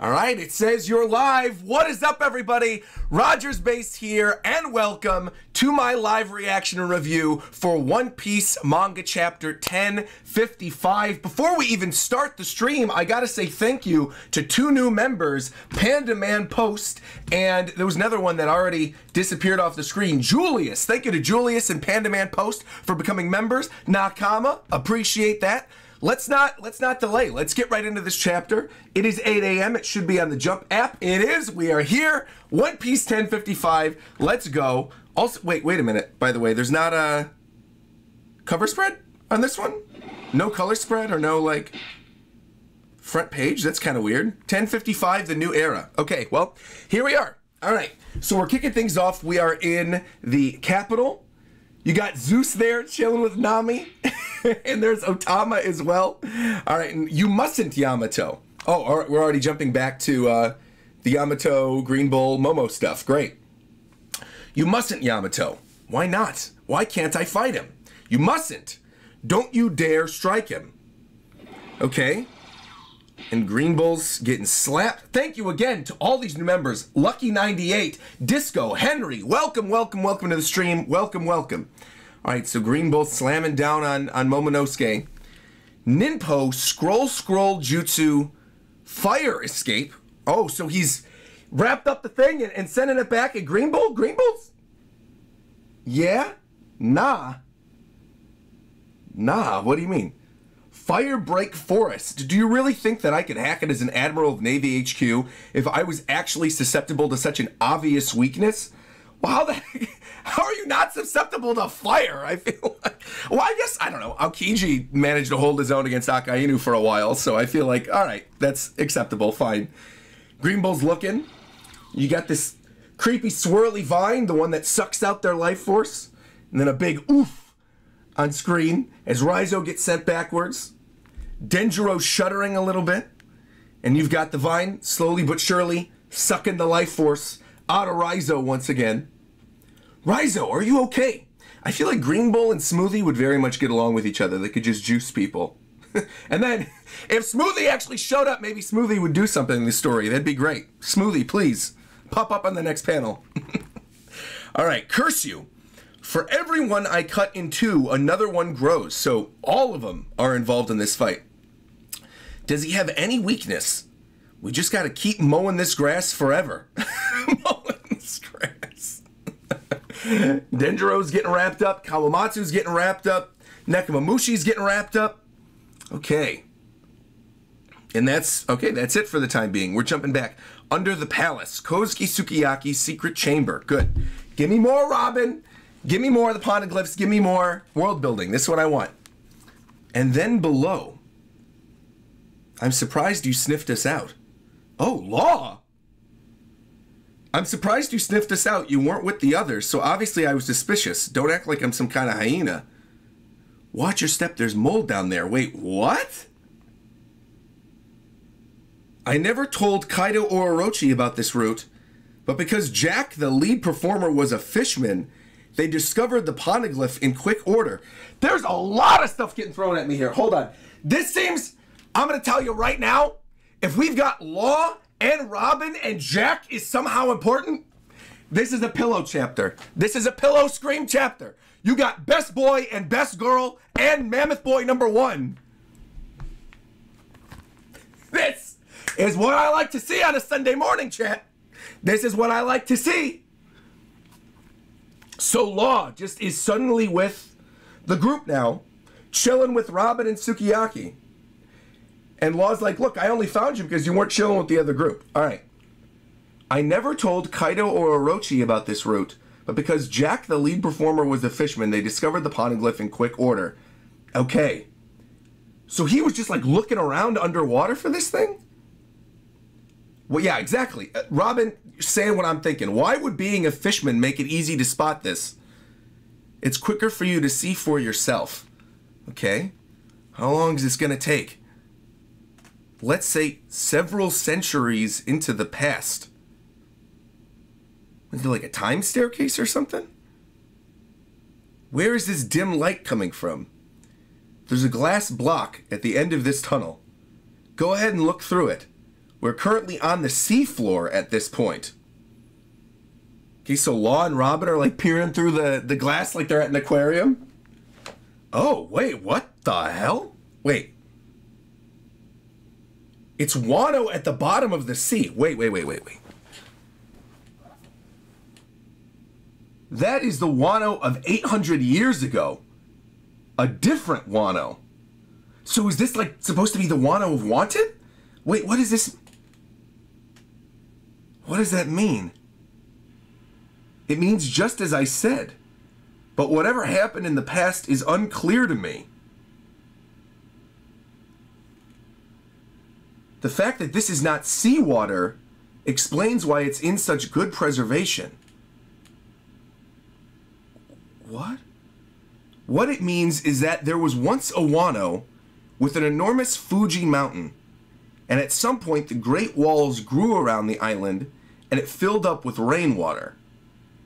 All right, it says you're live. What is up, everybody? Rogers Base here, and welcome to my live reaction and review for One Piece Manga Chapter 1055. Before we even start the stream, I gotta say thank you to two new members, Panda Man Post, and there was another one that already disappeared off the screen, Julius. Thank you to Julius and Panda Man Post for becoming members. Nakama, appreciate that. Let's not delay. Let's get right into this chapter. It is 8 a.m. It should be on the Jump app. It is. We are here. One Piece 1055. Let's go. Also, wait a minute. By the way, there's not a cover spread on this one? No color spread or no, like, front page? That's kind of weird. 1055, the new era. Okay, well, here we are. All right. So we're kicking things off. We are in the capital. You got Zeus there chilling with Nami. And there's Otama as well. All right, and you mustn't Yamato. Oh, all right, we're already jumping back to the Yamato, Green Bull, Momo stuff. Great. You mustn't Yamato. Why not? Why can't I fight him? You mustn't. Don't you dare strike him. Okay. And Green Bull's getting slapped. Thank you again to all these new members. Lucky98, Disco, Henry. Welcome, welcome, welcome to the stream. Welcome, welcome. All right, so Green Bull slamming down on Momonosuke. Ninpo, scroll jutsu, fire escape. Oh, so he's wrapped up the thing and sending it back at Green Bull? Green Bull's? Yeah? Nah, what do you mean? Fire break forest. Do you really think that I could hack it as an Admiral of Navy HQ if I was actually susceptible to such an obvious weakness? Well, how the heck? How are you not susceptible to fire? I feel like, well, I guess, I don't know. Aokiji managed to hold his own against Akainu for a while, so I feel like, all right, that's acceptable, fine. Green Bull's looking. You got this creepy swirly vine, the one that sucks out their life force, and then a big oof on screen as Raizo gets sent backwards. Denjiro shuddering a little bit, and you've got the vine slowly but surely sucking the life force out of Raizo once again. Raizo, are you okay? I feel like Green Bull and Smoothie would very much get along with each other. They could just juice people. And then, if Smoothie actually showed up, maybe Smoothie would do something in this story. That'd be great. Smoothie, please, pop up on the next panel. All right, curse you. For every one I cut in two, another one grows. So all of them are involved in this fight. Does he have any weakness? We just got to keep mowing this grass forever. Mowing this grass. Denjiro's getting wrapped up. Kawamatsu's getting wrapped up. Nekomamushi's getting wrapped up. Okay. And that's it for the time being. We're jumping back. Under the palace. Kozuki Sukiyaki's secret chamber. Good. Give me more, Robin. Give me more of the poneglyphs. Give me more world building. This is what I want. And then below. I'm surprised you sniffed us out. Oh, Law! I'm surprised you sniffed us out. You weren't with the others, so obviously I was suspicious. Don't act like I'm some kind of hyena. Watch your step, there's mold down there. Wait, what? I never told Kaido or Orochi about this route, but because Jack, the lead performer, was a fishman, they discovered the poneglyph in quick order. There's a lot of stuff getting thrown at me here. Hold on. This seems, I'm going to tell you right now, if we've got Law and Robin and Jack is somehow important, this is a pillow chapter. This is a pillow scream chapter. You got best boy and best girl and mammoth boy #1. This is what I like to see on a Sunday morning, chat. This is what I like to see. So Law just is suddenly with the group now, chilling with Robin and Sukiyaki. And Law's like, look, I only found you because you weren't chilling with the other group. All right. I never told Kaido or Orochi about this route, but because Jack, the lead performer, was a fisherman, they discovered the poneglyph in quick order. Okay. So he was just like looking around underwater for this thing? Well, yeah, exactly. Robin, saying what I'm thinking. Why would being a fishman make it easy to spot this? It's quicker for you to see for yourself. Okay. How long is this going to take? Let's say several centuries into the past. Is it like a time staircase or something? Where is this dim light coming from? There's a glass block at the end of this tunnel. Go ahead and look through it. We're currently on the seafloor at this point. Okay, so Law and Robin are like peering through the glass like they're at an aquarium. Oh, wait, what the hell? Wait. It's Wano at the bottom of the sea. Wait. That is the Wano of 800 years ago. A different Wano. So is this like supposed to be the Wano of Wanted? Wait, what is this? What does that mean? It means just as I said. But whatever happened in the past is unclear to me. The fact that this is not seawater explains why it's in such good preservation. What? What it means is that there was once a Wano with an enormous Fuji mountain, and at some point the Great Walls grew around the island and it filled up with rainwater.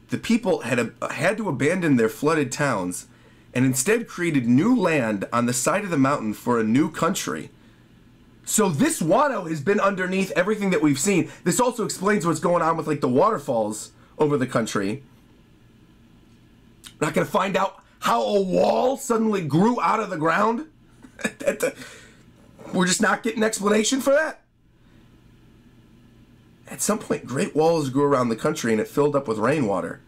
The people had to abandon their flooded towns and instead created new land on the side of the mountain for a new country. So this Wano has been underneath everything that we've seen. This also explains what's going on with like the waterfalls over the country. We're not going to find out how a wall suddenly grew out of the ground. We're just not getting an explanation for that. At some point, great walls grew around the country and it filled up with rainwater.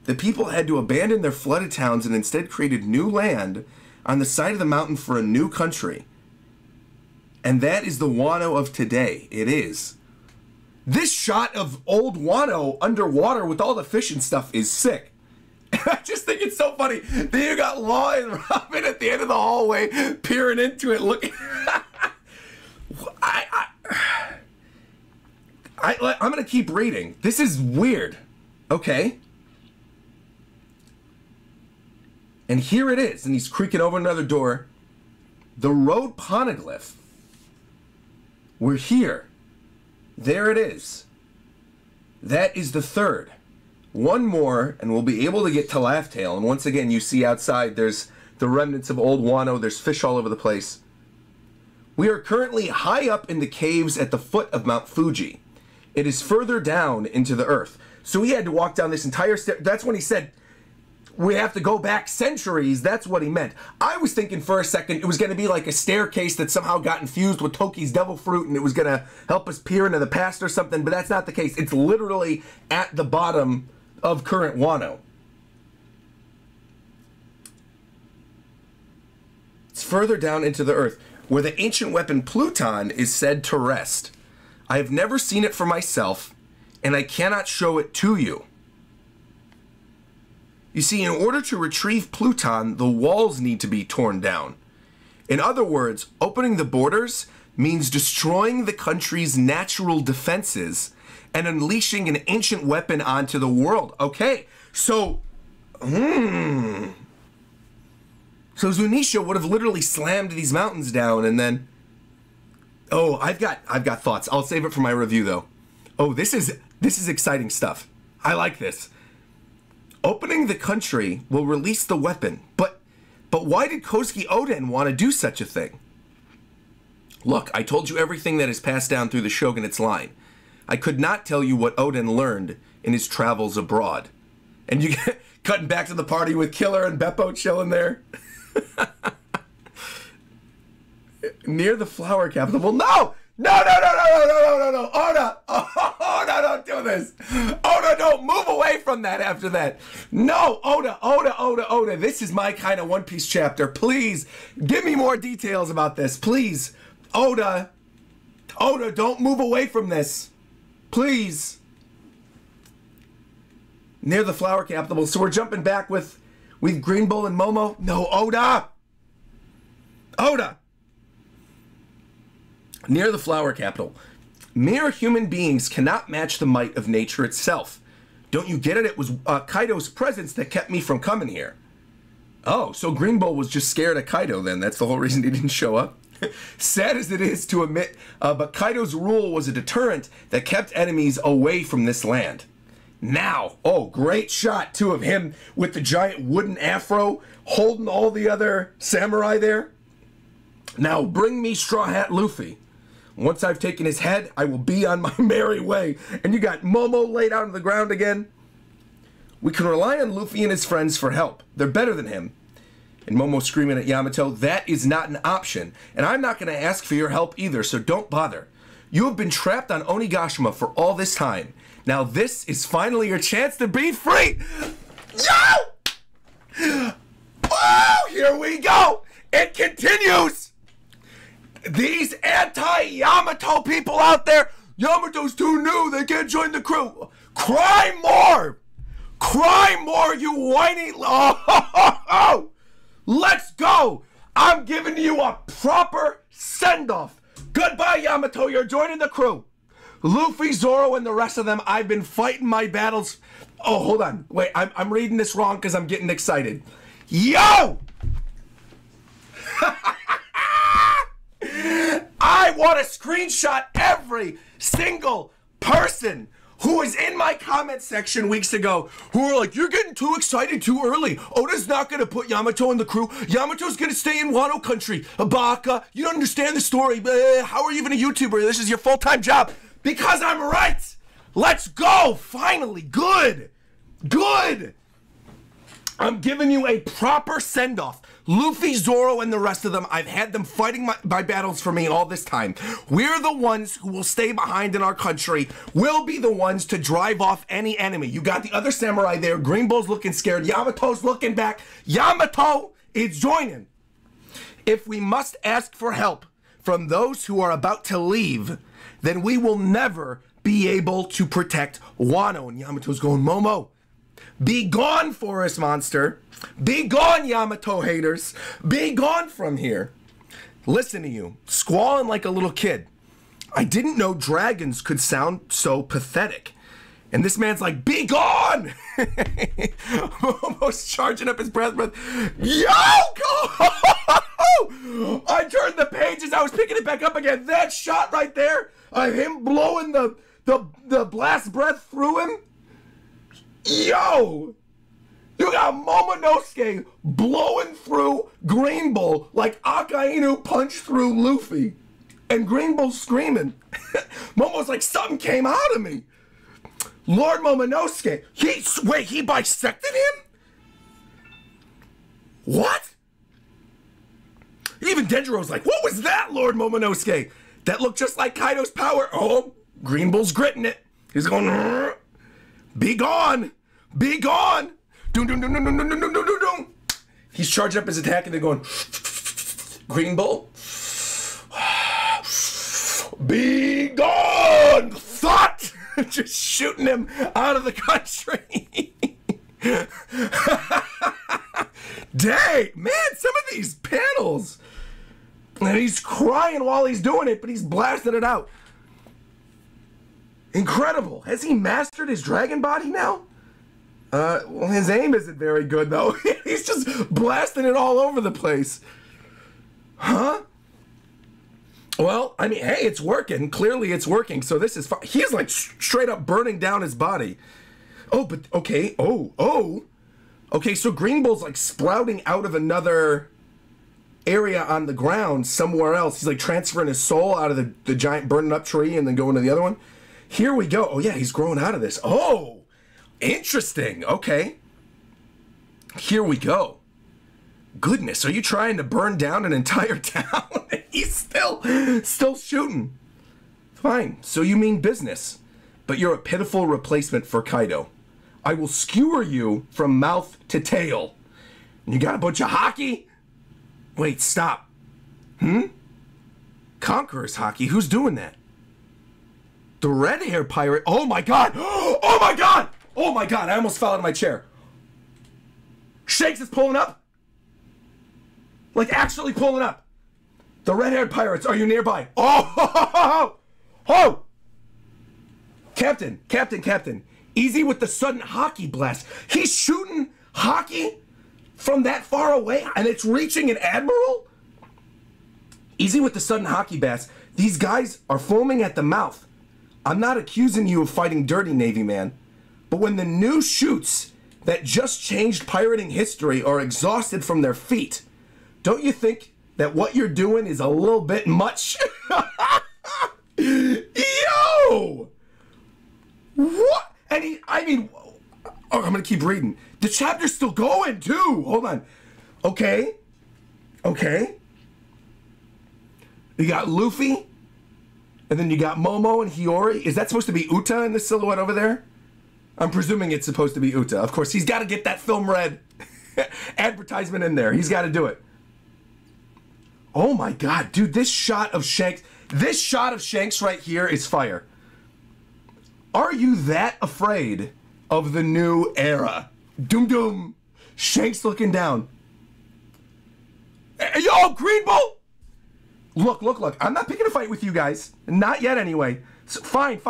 The people had to abandon their flooded towns and instead created new land on the side of the mountain for a new country. And that is the Wano of today. It is. This shot of old Wano underwater with all the fish and stuff is sick. I just think it's so funny. Then you got Law and Robin at the end of the hallway peering into it looking. I'm going to keep reading. This is weird. Okay. And here it is. And he's creaking over another door. The road poneglyph. We're here. There it is. That is the third. One more, and we'll be able to get to Laugh Tale. And once again, you see outside, there's the remnants of old Wano. There's fish all over the place. We are currently high up in the caves at the foot of Mount Fuji. It is further down into the earth. So he had to walk down this entire stair. That's when he said, we have to go back centuries. That's what he meant. I was thinking for a second it was going to be like a staircase that somehow got infused with Toki's devil fruit and it was going to help us peer into the past or something, but that's not the case. It's literally at the bottom of current Wano. It's further down into the earth, where the ancient weapon Pluton is said to rest. I have never seen it for myself, and I cannot show it to you. You see, in order to retrieve Pluton, the walls need to be torn down. In other words, opening the borders means destroying the country's natural defenses and unleashing an ancient weapon onto the world. Okay, so Zunisha would have literally slammed these mountains down and then... Oh, I've got thoughts. I'll save it for my review though. Oh, this is exciting stuff. I like this. Opening the country will release the weapon, but why did Kosuke Oden want to do such a thing? Look, I told you everything that is passed down through the shogunate's line. I could not tell you what Oden learned in his travels abroad. And you get cutting back to the party with Killer and Beppo chilling there. Near the flower capital. Well, no! No! Oda! Oh, no, don't do this. Oda, don't move away from that after that. No, Oda. This is my kind of One Piece chapter. Please, give me more details about this. Please. Oda, don't move away from this. Please. Near the flower capital. So we're jumping back with Green Bull and Momo. No, Oda. Near the flower capital. Mere human beings cannot match the might of nature itself. Don't you get it? It was Kaido's presence that kept me from coming here. Oh, so Green Bull was just scared of Kaido then. That's the whole reason he didn't show up. Sad as it is to admit, but Kaido's rule was a deterrent that kept enemies away from this land. Now, oh, great shot too of him with the giant wooden afro holding all the other samurai there. Now bring me Straw Hat Luffy. Once I've taken his head, I will be on my merry way. And you got Momo laid out on the ground again. We can rely on Luffy and his friends for help. They're better than him. And Momo screaming at Yamato, that is not an option. And I'm not going to ask for your help either, so don't bother. You have been trapped on Onigashima for all this time. Now this is finally your chance to be free. Yo! Oh, here we go. It continues. These anti-Yamato people out there, Yamato's too new, they can't join the crew. Cry more! Cry more, you whiny... Oh, let's go! I'm giving you a proper send-off. Goodbye, Yamato, you're joining the crew. Luffy, Zoro, and the rest of them, I've been fighting my battles... Oh, hold on. Wait, I'm reading this wrong because I'm getting excited. Yo! I want to screenshot every single person who was in my comment section weeks ago who were like, you're getting too excited too early. Oda's not going to put Yamato in the crew. Yamato's going to stay in Wano country. Baka, you don't understand the story. How are you even a YouTuber? This is your full-time job. Because I'm right. Let's go. Finally. Good. Good. I'm giving you a proper send-off. Luffy, Zoro, and the rest of them, I've had them fighting my battles for me all this time. We're the ones who will stay behind in our country. We'll be the ones to drive off any enemy. You got the other samurai there. Green Bull's looking scared. Yamato's looking back. Yamato is joining. If we must ask for help from those who are about to leave, then we will never be able to protect Wano. And Yamato's going, Momo, be gone, forest monster. Be gone, Yamato haters. Be gone from here. Listen to you, squalling like a little kid. I didn't know dragons could sound so pathetic. And this man's like, be gone! Almost charging up his breath. Yo! I turned the pages, I was picking it back up again. That shot right there of him blowing the blast breath through him. Yo! You got Momonosuke blowing through Green Bull like Akainu punched through Luffy. And Green Bull's screaming. Momo's like, something came out of me. Lord Momonosuke, he bisected him? What? Even Denjiro's like, what was that, Lord Momonosuke? That looked just like Kaido's power. Oh, Green Bull's gritting it. He's going, be gone. Be gone. He's charging up his attack and they're going, Green Bull, be gone! Thought! Just shooting him out of the country. Dang, man, some of these panels. And he's crying while he's doing it, but he's blasting it out. Incredible. Has he mastered his dragon body now? Well, his aim isn't very good, though. He's just blasting it all over the place. Huh? Well, I mean, hey, it's working. Clearly it's working, so this is fine. He's, like, straight up burning down his body. Oh, but, okay. Oh. Okay, so Green Bull's, like, sprouting out of another area on the ground somewhere else. He's, like, transferring his soul out of the giant burning up tree and then going to the other one. Here we go. Oh, yeah, he's growing out of this. Oh! Interesting. Okay. Here we go. Goodness, are you trying to burn down an entire town? He's still shooting. Fine. So you mean business, but you're a pitiful replacement for Kaido. I will skewer you from mouth to tail. And you got a bunch of hockey? Wait, stop. Conqueror's hockey? Who's doing that? The red hair pirate? Oh my god! Oh my god! Oh my god, I almost fell out of my chair. Shakes is pulling up. Like, actually pulling up. The red-haired pirates, are you nearby? Oh! Oh! Captain. Easy with the sudden hockey blast. He's shooting hockey from that far away, and it's reaching an admiral? Easy with the sudden hockey blast. These guys are foaming at the mouth. I'm not accusing you of fighting dirty, Navy man. But when the new shoots that just changed pirating history are exhausted from their feet, don't you think that what you're doing is a little bit much? Yo! What? And I'm gonna keep reading. The chapter's still going too. Hold on. Okay. You got Luffy, and then you got Momo and Hiyori. Is that supposed to be Uta in the silhouette over there? I'm presuming it's supposed to be Uta. Of course, he's got to get that Film Red advertisement in there. He's got to do it. Oh my God, dude, this shot of Shanks right here is fire. Are you that afraid of the new era? Doom doom. Shanks looking down. Hey, yo, Green Bull! Look. I'm not picking a fight with you guys. Not yet, anyway. So, fine.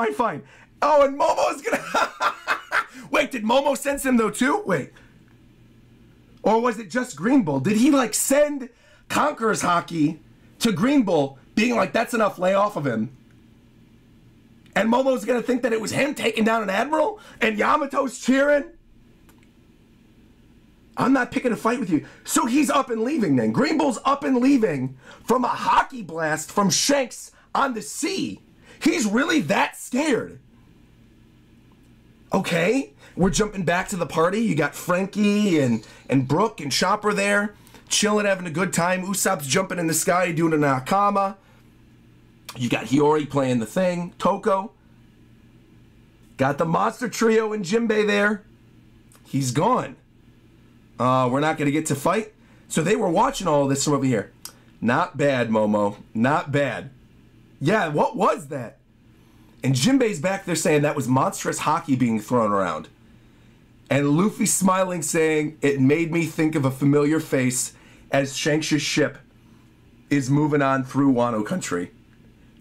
Oh, and Momo's gonna... Wait, did Momo send him, though, too? Wait. Or was it just Green Bull? Did he, like, send Conqueror's Haki to Green Bull, being like, that's enough, lay off of him? And Momo's gonna think that it was him taking down an admiral? And Yamato's cheering? I'm not picking a fight with you. So he's up and leaving then. Green Bull's up and leaving from a Haki blast from Shanks on the sea. He's really that scared. Okay, we're jumping back to the party. You got Frankie and Brooke and Chopper there, chilling, having a good time. Usopp's jumping in the sky, doing an Akama. You got Hiyori playing the thing. Toko. Got the monster trio and Jinbei there. He's gone. We're not going to get to fight. So they were watching all this from over here. Not bad, Momo. Not bad. Yeah, what was that? And Jinbei's back there saying that was monstrous Haki being thrown around. And Luffy smiling, saying, it made me think of a familiar face as Shanks' ship is moving on through Wano country.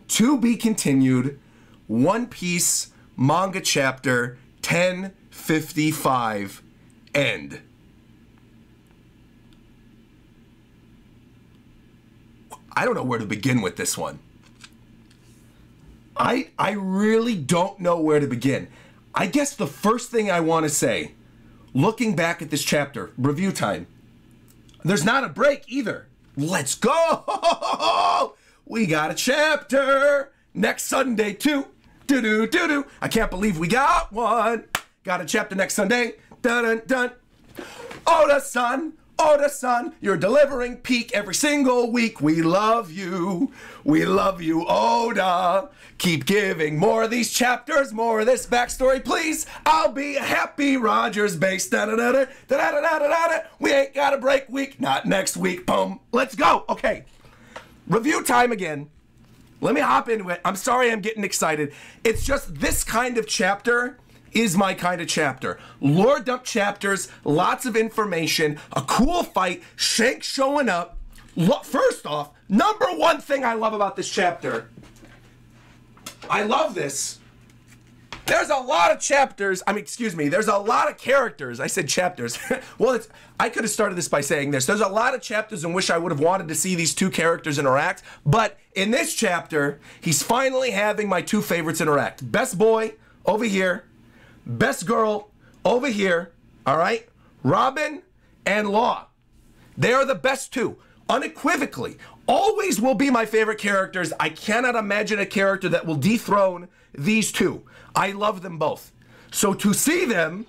To be continued, One Piece manga chapter 1055 end. I don't know where to begin with this one. I really don't know where to begin. I guess the first thing I want to say, looking back at this chapter, review time, there's not a break either. Let's go! We got a chapter next Sunday too. Do-do-do-do. I can't believe we got one. Got a chapter next Sunday. Dun-dun-dun. Oda-san, you're delivering peak every single week. We love you. We love you, Oda. Keep giving more of these chapters, more of this backstory, please. I'll be a happy Rogers base. Da-da-da-da, da-da-da-da-da-da. We ain't got a break week. Not next week. Boom. Let's go. Okay. Review time again. Let me hop into it. I'm sorry I'm getting excited. It's just this kind of chapter is my kind of chapter. Lore dump chapters, lots of information, a cool fight, Shanks showing up. First off, number one thing I love about this chapter, I love this. There's a lot of chapters, there's a lot of characters. I said chapters. Well, I could have started this by saying this. There's a lot of chapters in which I would have wanted to see these two characters interact, but in this chapter, he's finally having my two favorites interact. Best boy over here, best girl over here, all right? Robin and Law. They are the best two, unequivocally. Always will be my favorite characters. I cannot imagine a character that will dethrone these two. I love them both. So to see them,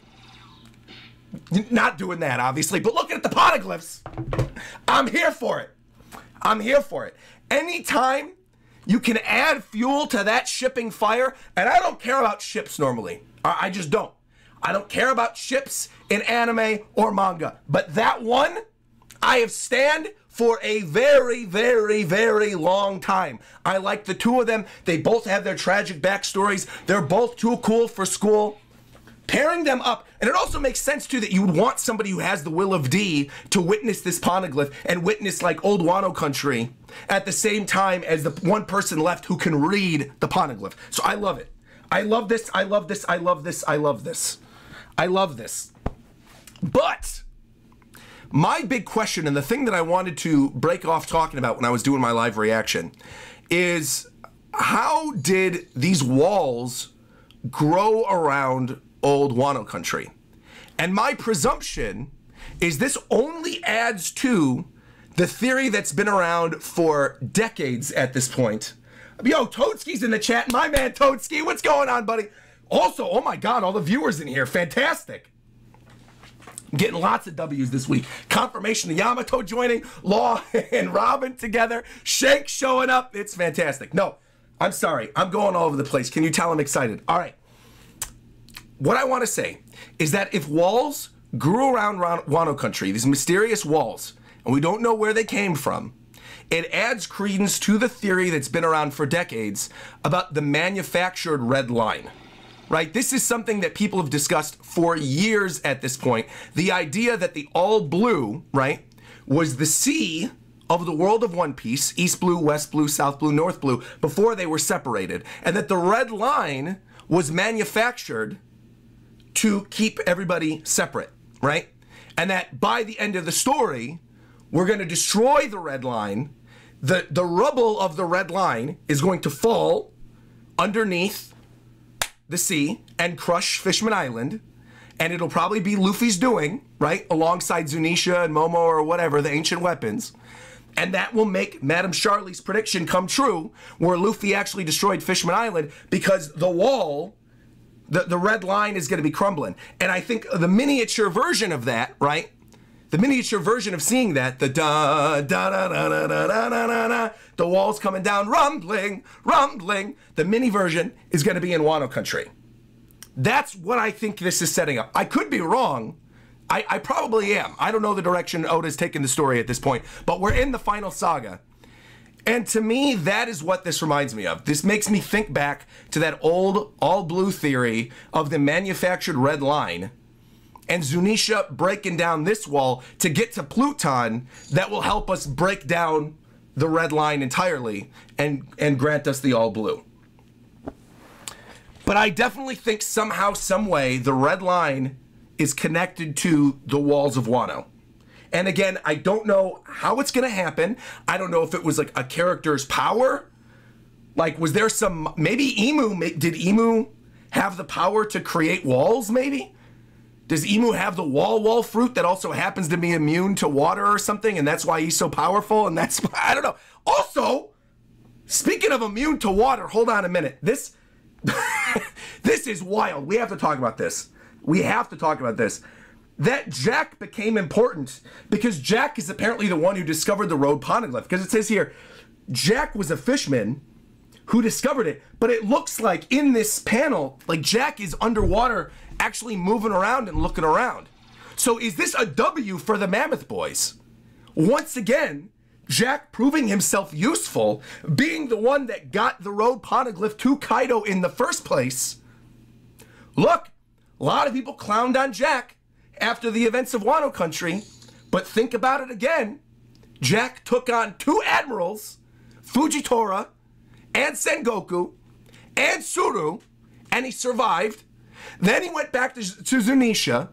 not doing that obviously, but looking at the poneglyphs, I'm here for it. I'm here for it. Anytime you can add fuel to that shipping fire, and I don't care about ships normally. I just don't. I don't care about ships in anime or manga. But that one, I have stand for a very, very, very long time. I like the two of them. They both have their tragic backstories. They're both too cool for school. Pairing them up, and it also makes sense too that you would want somebody who has the will of D to witness this poneglyph and witness like old Wano country at the same time as the one person left who can read the poneglyph. So I love it. I love this, I love this, I love this, I love this. I love this. But my big question, and the thing that I wanted to break off talking about when I was doing my live reaction, is how did these walls grow around old Wano country? And my presumption is this only adds to the theory that's been around for decades at this point Yo, Toadski's in the chat. My man Toadski, what's going on, buddy? Also, oh my God, all the viewers in here. Fantastic. I'm getting lots of W's this week. Confirmation of Yamato joining, Law and Robin together, Shank showing up. It's fantastic. No, I'm sorry. I'm going all over the place. Can you tell I'm excited? All right. What I want to say is that if walls grew around Wano country, these mysterious walls, and we don't know where they came from, it adds credence to the theory that's been around for decades about the manufactured red line. Right? This is something that people have discussed for years at this point. The idea that the all blue, right, was the sea of the world of One Piece, East Blue, West Blue, South Blue, North Blue, before they were separated. And that the red line was manufactured to keep everybody separate, right? And that by the end of the story, we're going to destroy the red line. The rubble of the red line is going to fall underneath the sea and crush Fishman Island, and it'll probably be Luffy's doing, right, alongside Zunisha and Momo or whatever, the ancient weapons, and that will make Madame Charlie's prediction come true, where Luffy actually destroyed Fishman Island because the wall, the red line is going to be crumbling. And I think the miniature version of that, right, the miniature version of seeing that, the da da da da da da da da da, the walls coming down, rumbling, rumbling. The mini version is going to be in Wano country. That's what I think this is setting up. I could be wrong. I probably am. I don't know the direction Oda's taken the story at this point, but we're in the final saga. And to me, that is what this reminds me of. This makes me think back to that old all blue theory of the manufactured red line, and Zunisha breaking down this wall to get to Pluton that will help us break down the red line entirely and grant us the all blue. But I definitely think somehow, some way, the red line is connected to the walls of Wano. And again, I don't know how it's gonna happen. I don't know if it was like a character's power. Like, was there some, maybe Imu, did Imu have the power to create walls, maybe? Does Imu have the wall fruit that also happens to be immune to water or something, and that's why he's so powerful, and that's, I don't know. Also, speaking of immune to water, hold on a minute. This, this is wild. We have to talk about this. We have to talk about this. That Jack became important because Jack is apparently the one who discovered the road poneglyph, because it says here, Jack was a fisherman who discovered it, but it looks like in this panel, like Jack is underwater actually moving around and looking around. So is this a W for the Mammoth Boys? Once again, Jack proving himself useful, being the one that got the road poneglyph to Kaido in the first place. Look, a lot of people clowned on Jack after the events of Wano country, but think about it again. Jack took on two admirals, Fujitora and Sengoku and Suru, and he survived. Then he went back to Zunisha,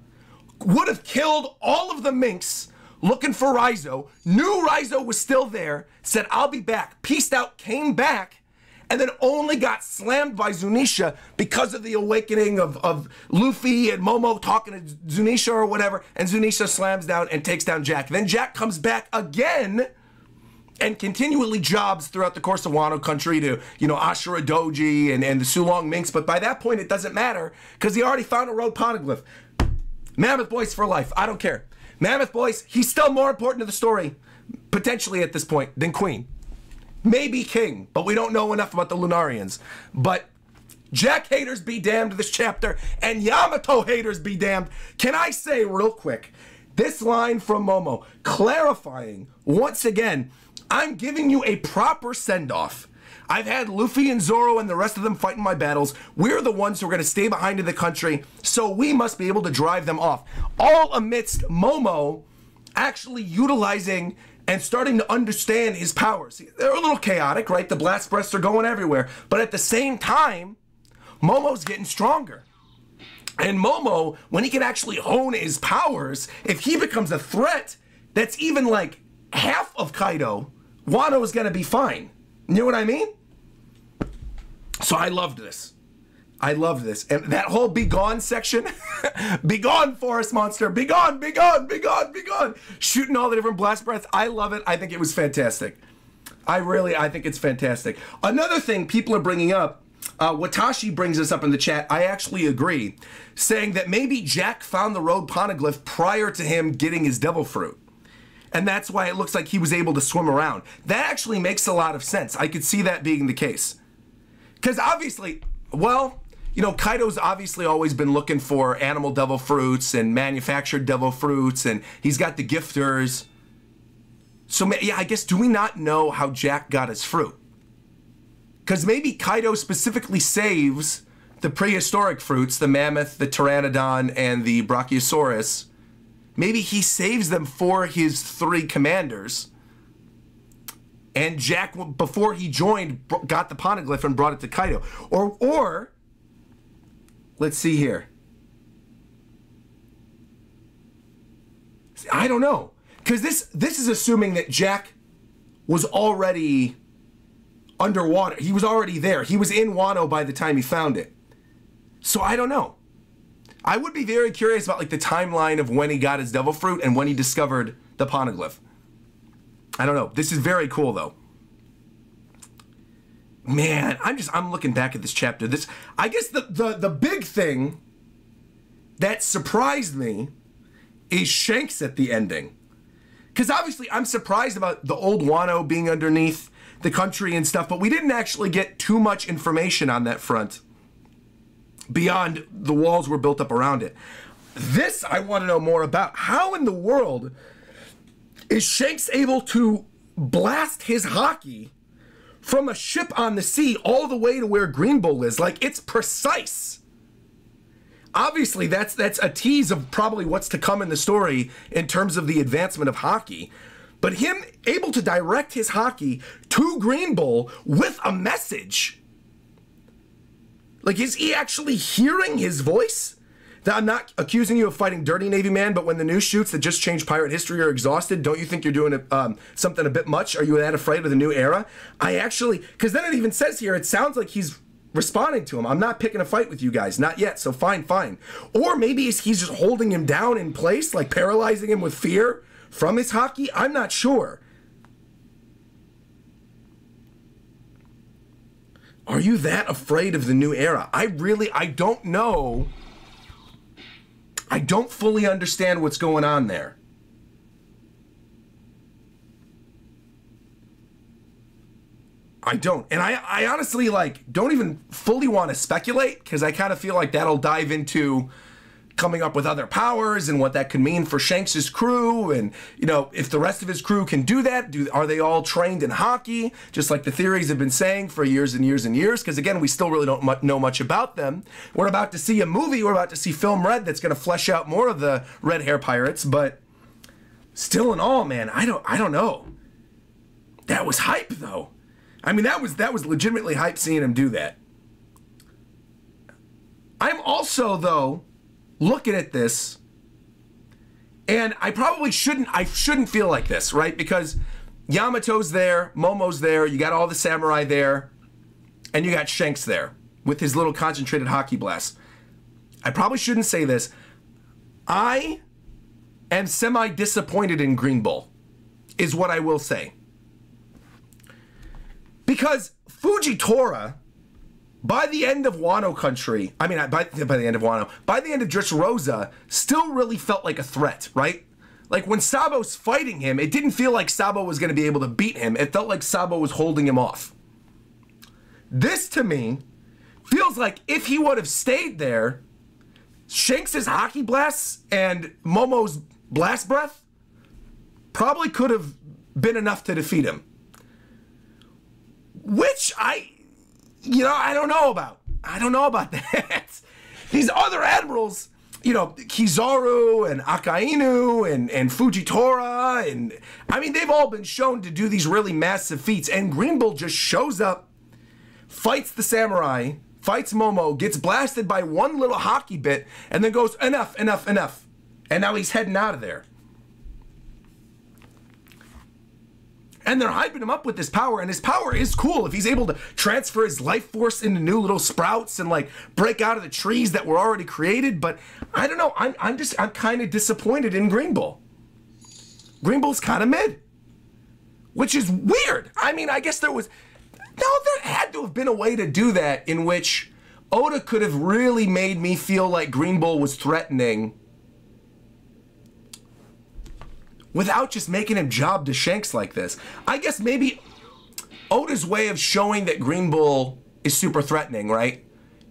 would have killed all of the minks looking for Raizo, knew Raizo was still there, said, I'll be back, peaced out, came back, and then only got slammed by Zunisha because of the awakening of Luffy and Momo talking to Zunisha or whatever, and Zunisha slams down and takes down Jack. Then Jack comes back again and continually jobs throughout the course of Wano country to, you know, Ashura Doji and the Sulong Minks, but by that point it doesn't matter because he already found a road poneglyph. Mammoth Boys for life, I don't care. Mammoth Boys, he's still more important to the story, potentially at this point, than Queen. Maybe King, but we don't know enough about the Lunarians. But Jack haters be damned this chapter, and Yamato haters be damned. Can I say real quick, this line from Momo, clarifying, once again, I'm giving you a proper send-off. I've had Luffy and Zoro and the rest of them fighting my battles. We're the ones who are going to stay behind in the country, so we must be able to drive them off. All amidst Momo actually utilizing and starting to understand his powers. They're a little chaotic, right? The blast breaths are going everywhere. But at the same time, Momo's getting stronger. And Momo, when he can actually hone his powers, if he becomes a threat that's even like half of Kaido, Wano is going to be fine. You know what I mean? So I loved this. I loved this. And that whole be gone section, be gone, forest monster, be gone, be gone, be gone, be gone. Shooting all the different blast breaths. I love it. I think it was fantastic. I think it's fantastic. Another thing people are bringing up, Watashi brings this up in the chat. I actually agree, saying that maybe Jack found the road poneglyph prior to him getting his devil fruit. And that's why it looks like he was able to swim around. That actually makes a lot of sense. I could see that being the case. Because obviously, well, you know, Kaido's obviously always been looking for animal devil fruits and manufactured devil fruits, and he's got the gifters. So, yeah, I guess, do we not know how Jack got his fruit? Because maybe Kaido specifically saves the prehistoric fruits, the mammoth, the pteranodon, and the brachiosaurus. Maybe he saves them for his 3 commanders. And Jack, before he joined, got the poneglyph and brought it to Kaido. Or let's see here. I don't know. Because this is assuming that Jack was already underwater. He was already there. He was in Wano by the time he found it. So I don't know. I would be very curious about like the timeline of when he got his devil fruit and when he discovered the poneglyph. I don't know. This is very cool though. Man, I'm looking back at this chapter. I guess the big thing that surprised me is Shanks at the ending. Because obviously I'm surprised about the old Wano being underneath the country and stuff, but we didn't actually get too much information on that front beyond the walls were built up around it. This I want to know more about. How in the world is Shanks able to blast his haki from a ship on the sea all the way to where Green Bull is? Like, it's precise. Obviously, that's a tease of probably what's to come in the story in terms of the advancement of haki. But him able to direct his haki to Green Bull with a message. Like, is he actually hearing his voice? That I'm not accusing you of fighting dirty Navy man, but when the new shoots that just changed pirate history are exhausted, don't you think you're doing something a bit much? Are you that afraid of the new era? I actually, because then it even says here, it sounds like he's responding to him. I'm not picking a fight with you guys, not yet, so fine. Or maybe he's just holding him down in place, like paralyzing him with fear from his haki. I'm not sure. Are you that afraid of the new era? I don't know. I don't fully understand what's going on there. I don't. And I honestly, like, don't even fully want to speculate, because I kind of feel like that'll dive into coming up with other powers and what that could mean for Shanks' crew. And, you know, if the rest of his crew can do that, are they all trained in haki? Just like the theories have been saying for years and years and years. Because, again, we still really don't know much about them. We're about to see a movie. We're about to see Film Red that's going to flesh out more of the red hair pirates. But still in all, man, I don't know. That was hype, though. I mean, that was legitimately hype seeing him do that. I'm also, though, looking at this, and I shouldn't feel like this, right? Because Yamato's there, Momo's there, you got all the samurai there, and you got Shanks there with his little concentrated haki blast. I probably shouldn't say this. I am semi-disappointed in Green Bull, is what I will say. Because Fujitora, by the end of Wano Country, I mean, by the end of Wano, by the end of Dressrosa, still really felt like a threat, right? Like, when Sabo's fighting him, it didn't feel like Sabo was going to be able to beat him. It felt like Sabo was holding him off. This, to me, feels like if he would have stayed there, Shanks' haki blasts and Momo's blast breath probably could have been enough to defeat him. Which I don't know about. I don't know about that. These other admirals, you know, Kizaru and Akainu and Fujitora, and I mean, they've all been shown to do these really massive feats, and Green Bull just shows up, fights the samurai, fights Momo, gets blasted by one little haki bit, and then goes, enough. And now he's heading out of there. And they're hyping him up with this power, and his power is cool. If he's able to transfer his life force into new little sprouts and like break out of the trees that were already created, but I don't know. I'm kind of disappointed in Green Bull. Green Bull's kind of mid. which is weird. I mean, I guess there had to have been a way to do that in which Oda could have really made me feel like Green Bull was threatening without just making him job to Shanks like this. I guess maybe Oda's way of showing that Green Bull is super threatening, right,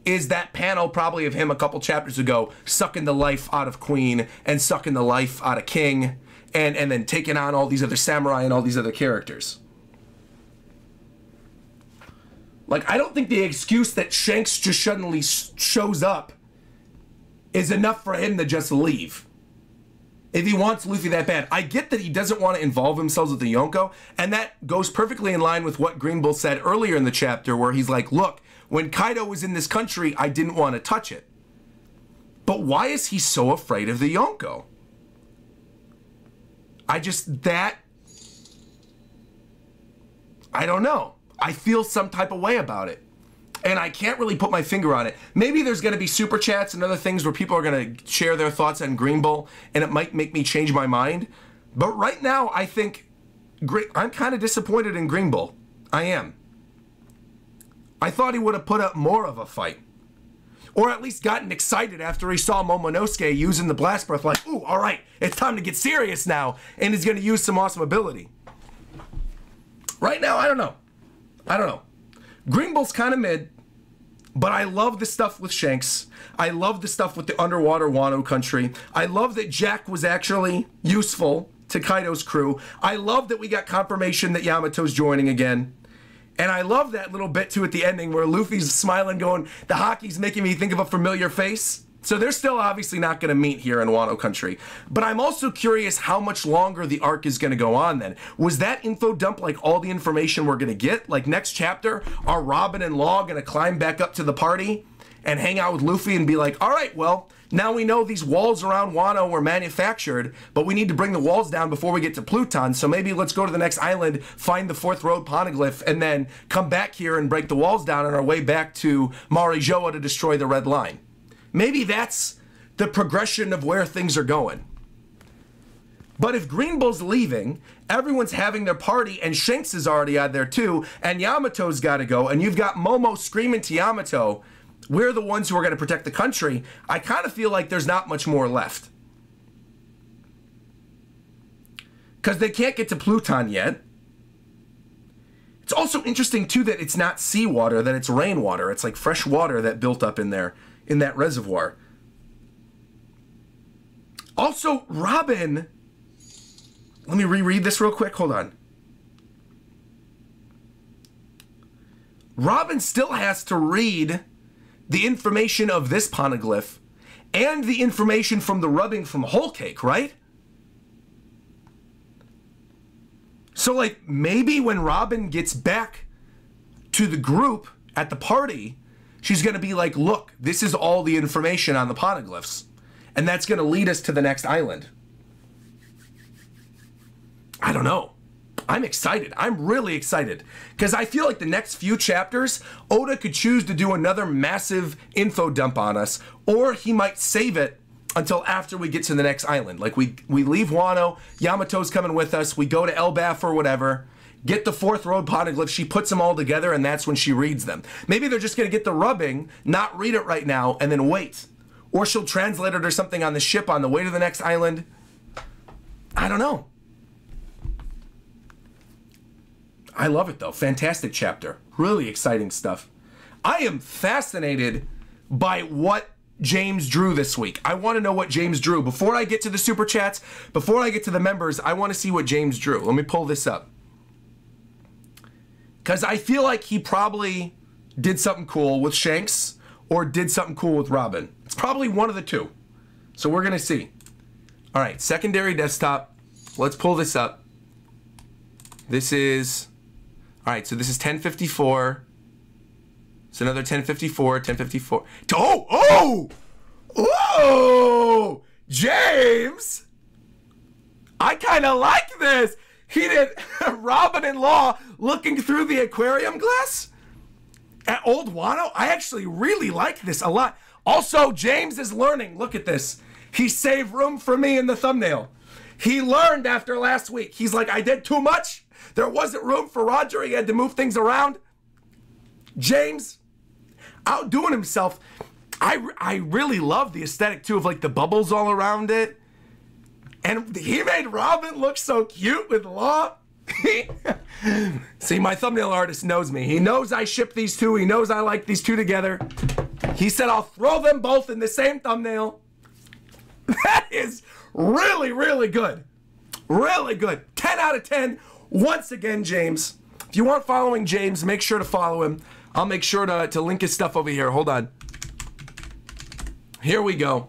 is that panel probably of him a couple chapters ago sucking the life out of Queen and sucking the life out of King and then taking on all these other samurai and all these other characters. Like, I don't think the excuse that Shanks just suddenly shows up is enough for him to just leave. If he wants Luffy that bad. I get that he doesn't want to involve himself with the Yonko, and that goes perfectly in line with what Green Bull said earlier in the chapter, where he's like, look, when Kaido was in this country, I didn't want to touch it. But why is he so afraid of the Yonko? I don't know. I feel some type of way about it. And I can't really put my finger on it. Maybe there's going to be super chats and other things where people are going to share their thoughts on Green Bull, and it might make me change my mind. But right now, I think I'm kind of disappointed in Green Bull. I am. I thought he would have put up more of a fight. Or at least gotten excited after he saw Momonosuke using the blast breath, like, ooh, all right, it's time to get serious now. And he's going to use some awesome ability. Right now, I don't know. Green Bull's kind of mid, but I love the stuff with Shanks. I love the stuff with the underwater Wano country. I love that Jack was actually useful to Kaido's crew. I love that we got confirmation that Yamato's joining again. And I love that little bit too at the ending where Luffy's smiling going, the hockey's making me think of a familiar face. So they're still obviously not going to meet here in Wano country. But I'm also curious how much longer the arc is going to go on then. Was that info dump like all the information we're going to get? Like next chapter, are Robin and Law going to climb back up to the party and hang out with Luffy and be like, all right, well, now we know these walls around Wano were manufactured, but we need to bring the walls down before we get to Pluton. So maybe let's go to the next island, find the fourth road poneglyph, and then come back here and break the walls down on our way back to Marijoa to destroy the Red Line. Maybe that's the progression of where things are going. But if Green Bull's leaving, everyone's having their party, and Shanks is already out there too, and Yamato's got to go, and you've got Momo screaming to Yamato, we're the ones who are going to protect the country, I kind of feel like there's not much more left. Because they can't get to Pluton yet. It's also interesting too that it's not seawater, that it's rainwater. It's like fresh water that built up in there, in that reservoir. Also, Robin, let me reread this real quick, hold on. Robin still has to read the information of this poneglyph and the information from the rubbing from Whole Cake, right? So like maybe when Robin gets back to the group at the party, she's going to be like, look, this is all the information on the poneglyphs. And that's going to lead us to the next island. I don't know. I'm excited. I'm really excited. Because I feel like the next few chapters, Oda could choose to do another massive info dump on us. Or he might save it until after we get to the next island. Like we leave Wano, Yamato's coming with us, we go to Elbaf or whatever. Get the fourth road poneglyph, she puts them all together, and that's when she reads them. Maybe they're just going to get the rubbing, not read it right now, and then wait. Or she'll translate it or something on the ship on the way to the next island. I don't know. I love it, though. Fantastic chapter. Really exciting stuff. I am fascinated by what James drew this week. I want to know what James drew. Before I get to the super chats, before I get to the members, I want to see what James drew. Let me pull this up. Because I feel like he probably did something cool with Shanks or did something cool with Robin. It's probably one of the two. So we're going to see. All right, secondary desktop. Let's pull this up. This is... All right, so this is 1054. It's another 1054, 1054. Oh! James! I kind of like this. He did Robin and Law looking through the aquarium glass at Old Wano. I actually really like this a lot. Also, James is learning. Look at this. He saved room for me in the thumbnail. He learned after last week. He's like, I did too much. There wasn't room for Roger. He had to move things around. James, outdoing himself. I really love the aesthetic too of like the bubbles all around it. And he made Robin look so cute with Law. See, my thumbnail artist knows me. He knows I ship these two. He knows I like these two together. He said I'll throw them both in the same thumbnail. That is really, really good. Really good. 10 out of 10. Once again, James. If you aren't following James, make sure to follow him. I'll make sure to link his stuff over here. Hold on. Here we go.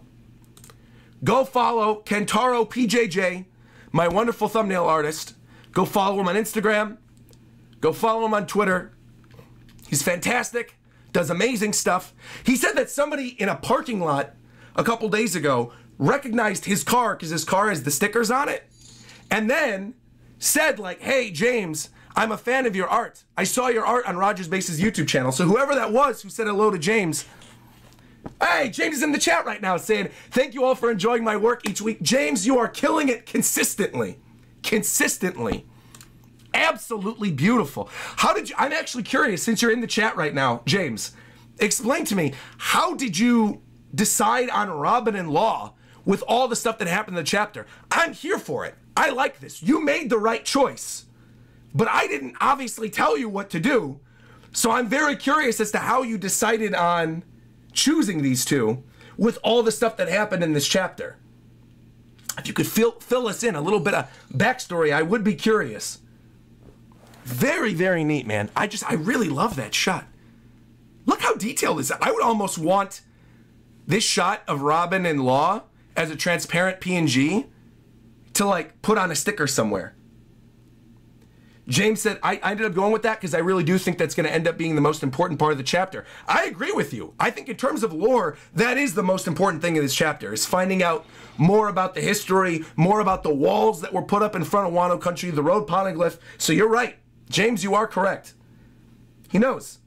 Go follow Kentaro PJJ, my wonderful thumbnail artist. Go follow him on Instagram. Go follow him on Twitter. He's fantastic. Does amazing stuff. He said that somebody in a parking lot a couple days ago recognized his car because his car has the stickers on it. And then said like, hey, James, I'm a fan of your art. I saw your art on Rogers Base's YouTube channel. So whoever that was who said hello to James, hey, James is in the chat right now saying, thank you all for enjoying my work each week. James, you are killing it consistently. Consistently. Absolutely beautiful. How did you, I'm actually curious, since you're in the chat right now, James, explain to me, how did you decide on Robin and Law with all the stuff that happened in the chapter? I'm here for it. I like this. You made the right choice. But I didn't obviously tell you what to do. So I'm very curious as to how you decided on choosing these two with all the stuff that happened in this chapter. If you could fill us in a little bit of backstory, I would be curious. Very, very neat, man. I really love that shot. Look how detailed this is. I would almost want this shot of Robin and Law as a transparent PNG to like put on a sticker somewhere. James said, I ended up going with that because I really do think that's going to end up being the most important part of the chapter. I agree with you. I think in terms of lore, that is the most important thing in this chapter, is finding out more about the history, more about the walls that were put up in front of Wano Country, the road poneglyph. So you're right. James, you are correct. He knows.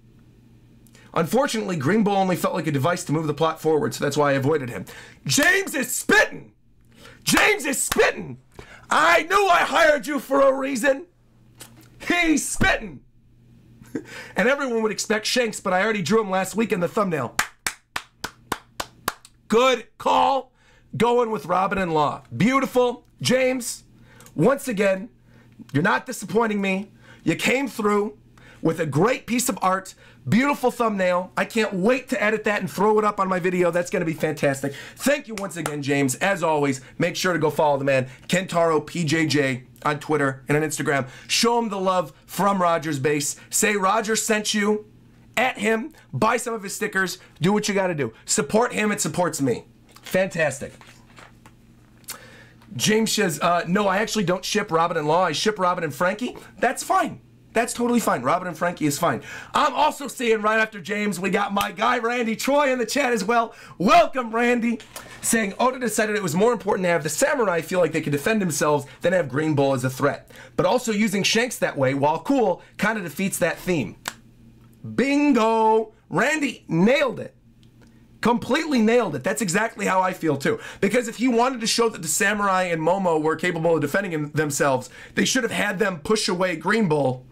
Unfortunately, Green Bull only felt like a device to move the plot forward, so that's why I avoided him. James is spitting! James is spitting! I knew I hired you for a reason! He's spitting! And everyone would expect Shanks, but I already drew him last week in the thumbnail. Good call. Going with Robin and Law. Beautiful. James, once again, you're not disappointing me. You came through with a great piece of art. Beautiful thumbnail. I can't wait to edit that and throw it up on my video. That's going to be fantastic. Thank you once again, James. As always, make sure to go follow the man, Kentaro PJJ, on Twitter and on Instagram. Show him the love from Rogers Base. Say Roger sent you. At him. Buy some of his stickers. Do what you got to do. Support him. It supports me. Fantastic. James says, no, I actually don't ship Robin and Law. I ship Robin and Frankie. That's fine. That's totally fine. Robin and Frankie is fine. I'm also seeing right after James, we got my guy Randy Troy in the chat as well. Welcome, Randy. Saying, Oda decided it was more important to have the samurai feel like they could defend themselves than have Green Bull as a threat. But also using Shanks that way, while cool, kind of defeats that theme. Bingo! Randy nailed it. Completely nailed it. That's exactly how I feel too. Because if he wanted to show that the samurai and Momo were capable of defending themselves, they should have had them push away Green Bull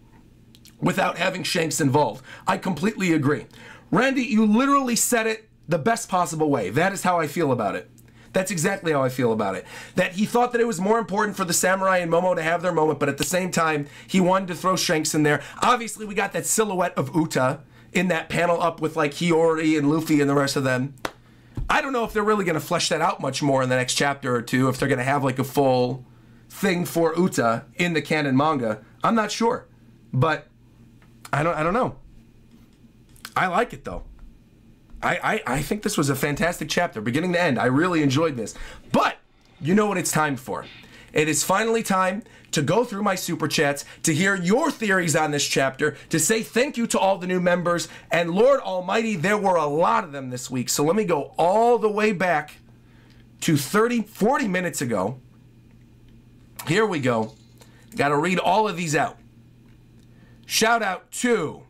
without having Shanks involved. I completely agree. Randy, you literally said it the best possible way. That is how I feel about it. That's exactly how I feel about it. That he thought that it was more important for the samurai and Momo to have their moment, but at the same time, he wanted to throw Shanks in there. Obviously, we got that silhouette of Uta in that panel up with like Hiyori and Luffy and the rest of them. I don't know if they're really going to flesh that out much more in the next chapter or two, if they're going to have like a full thing for Uta in the canon manga. I'm not sure, but I don't know. I like it though. I think this was a fantastic chapter, beginning to end. I really enjoyed this. But you know what it's time for. It is finally time to go through my super chats, to hear your theories on this chapter, to say thank you to all the new members. And Lord Almighty, there were a lot of them this week. So let me go all the way back to 40 minutes ago. Here we go. Got to read all of these out. Shout out to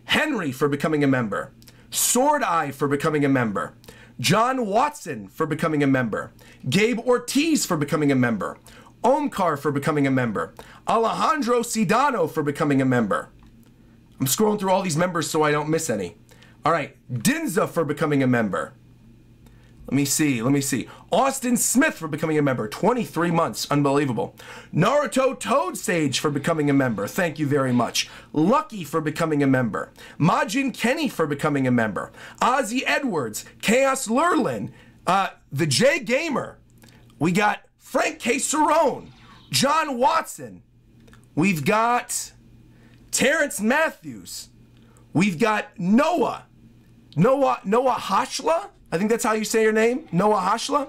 Henry for becoming a member, Sword Eye for becoming a member, John Watson for becoming a member, Gabe Ortiz for becoming a member, Omkar for becoming a member. Alejandro Sidano for becoming a member. I'm scrolling through all these members so I don't miss any. All right, Dinza for becoming a member. Let me see. Austin Smith for becoming a member. 23 months. Unbelievable. Naruto Toad Sage for becoming a member. Thank you very much. Lucky for becoming a member. Majin Kenny for becoming a member. Ozzy Edwards. Chaos Lurlin. The J Gamer. We got Frank K. Cerrone. John Watson. We've got Terrence Matthews. We've got Noah Hashla. I think that's how you say your name, Noah Hashla.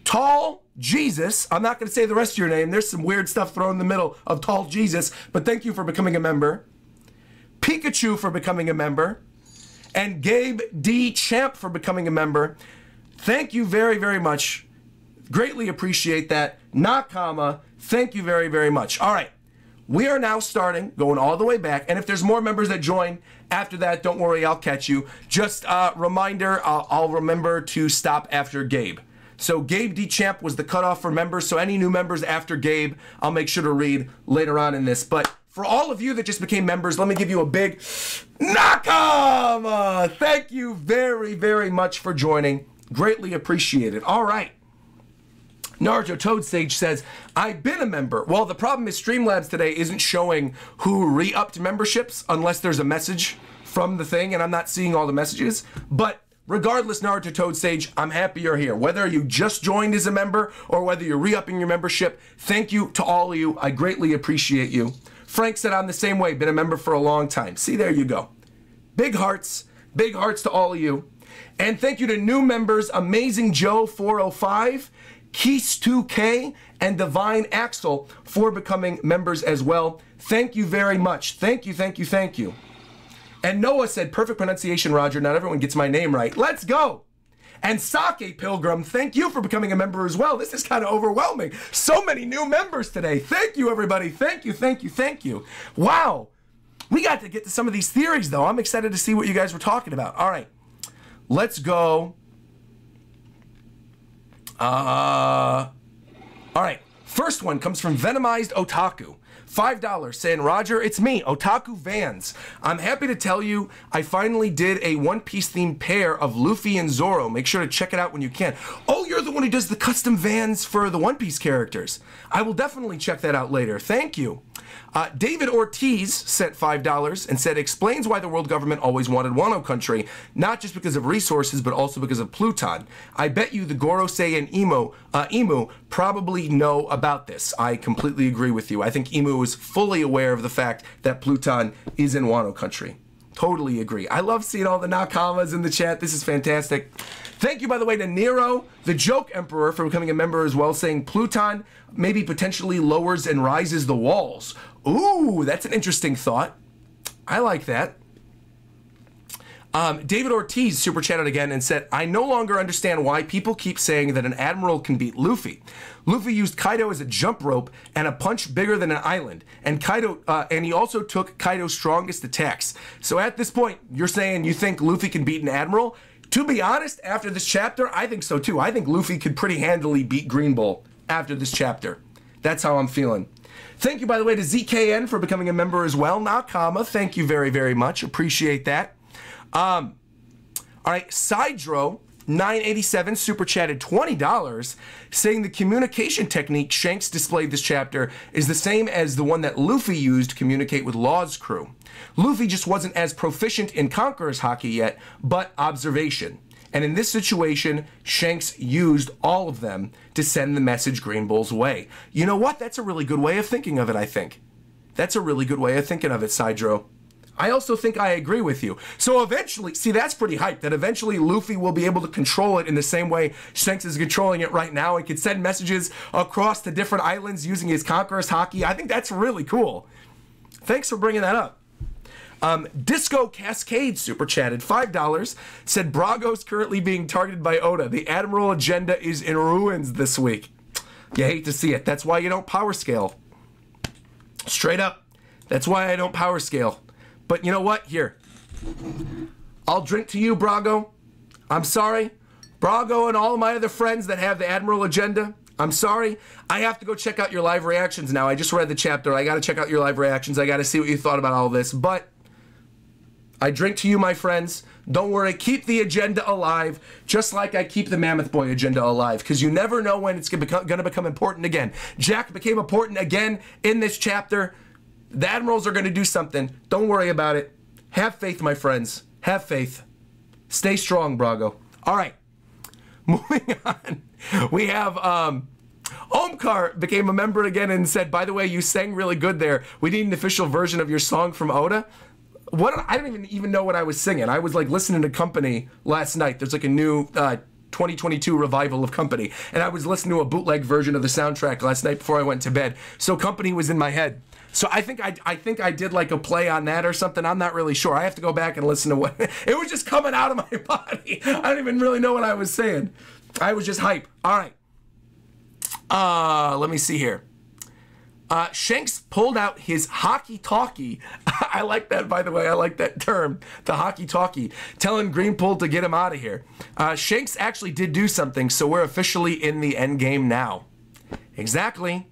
Tall Jesus. I'm not going to say the rest of your name. There's some weird stuff thrown in the middle of Tall Jesus, but thank you for becoming a member. Pikachu for becoming a member. And Gabe D. Champ for becoming a member. Thank you very, very much. Greatly appreciate that. Nakama, thank you very, very much. All right. We are now starting, going all the way back, and if there's more members that join after that, don't worry, I'll catch you. Just a reminder, I'll remember to stop after Gabe. So Gabe D. Champ was the cutoff for members, so any new members after Gabe, I'll make sure to read later on in this. But for all of you that just became members, let me give you a big Nakama! Thank you very, very much for joining. Greatly appreciated. All right. Naruto Toad Sage says, I've been a member. Well, the problem is Streamlabs today isn't showing who re-upped memberships unless there's a message from the thing, and I'm not seeing all the messages. But regardless, Naruto Toad Sage, I'm happy you're here. Whether you just joined as a member or whether you're re-upping your membership, thank you to all of you. I greatly appreciate you. Frank said I'm the same way, been a member for a long time. See, there you go. Big hearts to all of you. And thank you to new members, Amazing Joe 405, Keys 2K, and Divine Axel for becoming members as well. Thank you very much. Thank you, thank you, thank you. And Noah said, perfect pronunciation, Roger. Not everyone gets my name right. Let's go. And Sake Pilgrim, thank you for becoming a member as well. This is kind of overwhelming. So many new members today. Thank you, everybody. Thank you, thank you, thank you. Wow. We got to get to some of these theories, though. I'm excited to see what you guys were talking about. All right. Let's go. All right. First one comes from Venomized Otaku. $5 saying, Roger, it's me, Otaku Vans. I'm happy to tell you I finally did a One Piece themed pair of Luffy and Zoro. Make sure to check it out when you can. Oh, you're the one who does the custom Vans for the One Piece characters. I will definitely check that out later. Thank you. David Ortiz sent $5 and said, explains why the world government always wanted Wano Country, not just because of resources, but also because of Pluton. I bet you the Gorosei and Emu probably know about this. I completely agree with you. I think Emu is fully aware of the fact that Pluton is in Wano Country. Totally agree. I love seeing all the Nakamas in the chat. This is fantastic. Thank you, by the way, to Nero, the Joke Emperor, for becoming a member as well, saying Pluton maybe potentially lowers and rises the walls. Ooh, that's an interesting thought. I like that. David Ortiz super chatted again and said, I no longer understand why people keep saying that an admiral can beat Luffy. Luffy used Kaido as a jump rope and a punch bigger than an island. And he also took Kaido's strongest attacks. So at this point, you're saying you think Luffy can beat an admiral? To be honest, after this chapter, I think so too. I think Luffy could pretty handily beat Green Bull after this chapter. That's how I'm feeling. Thank you, by the way, to ZKN for becoming a member as well. Nakama, thank you very, very much. Appreciate that. All right, Sidro 987 super chatted $20, saying the communication technique Shanks displayed this chapter is the same as the one that Luffy used to communicate with Law's crew. Luffy just wasn't as proficient in Conqueror's Haki yet, but observation. And in this situation, Shanks used all of them to send the message Green Bull's way. You know what? That's a really good way of thinking of it, I think. That's a really good way of thinking of it, Sidro. I also think I agree with you. So eventually, see, that's pretty hype, that eventually Luffy will be able to control it in the same way Shanks is controlling it right now and can send messages across the different islands using his Conqueror's Haki. I think that's really cool. Thanks for bringing that up. Disco Cascade super chatted $5, said Brago's currently being targeted by Oda. The Admiral agenda is in ruins this week. You hate to see it. That's why you don't power scale. Straight up. That's why I don't power scale. But you know what? Here. I'll drink to you, Brago. I'm sorry. Brago and all my other friends that have the Admiral agenda, I'm sorry. I have to go check out your live reactions now. I just read the chapter. I got to check out your live reactions. I got to see what you thought about all this. But I drink to you, my friends. Don't worry. Keep the agenda alive, just like I keep the Mammoth Boy agenda alive, because you never know when it's going to become important again. Jack became important again in this chapter. The Admirals are going to do something. Don't worry about it. Have faith, my friends. Have faith. Stay strong, Brago. All right. Moving on. We have Omkar became a member again and said, by the way, you sang really good there. We need an official version of your song from Oda. What? I don't even know what I was singing. I was like listening to Company last night. There's like a new 2022 revival of Company. And I was listening to a bootleg version of the soundtrack last night before I went to bed. So Company was in my head. So I think I did like a play on that or something. I'm not really sure. I have to go back and listen to what it was just coming out of my body. I don't even really know what I was saying. I was just hype. All right. Let me see here. Shanks pulled out his hockey-talkie. I like that, by the way. I like that term, the hockey-talkie, telling Greenpool to get him out of here. Shanks actually did do something, so we're officially in the end game now. Exactly.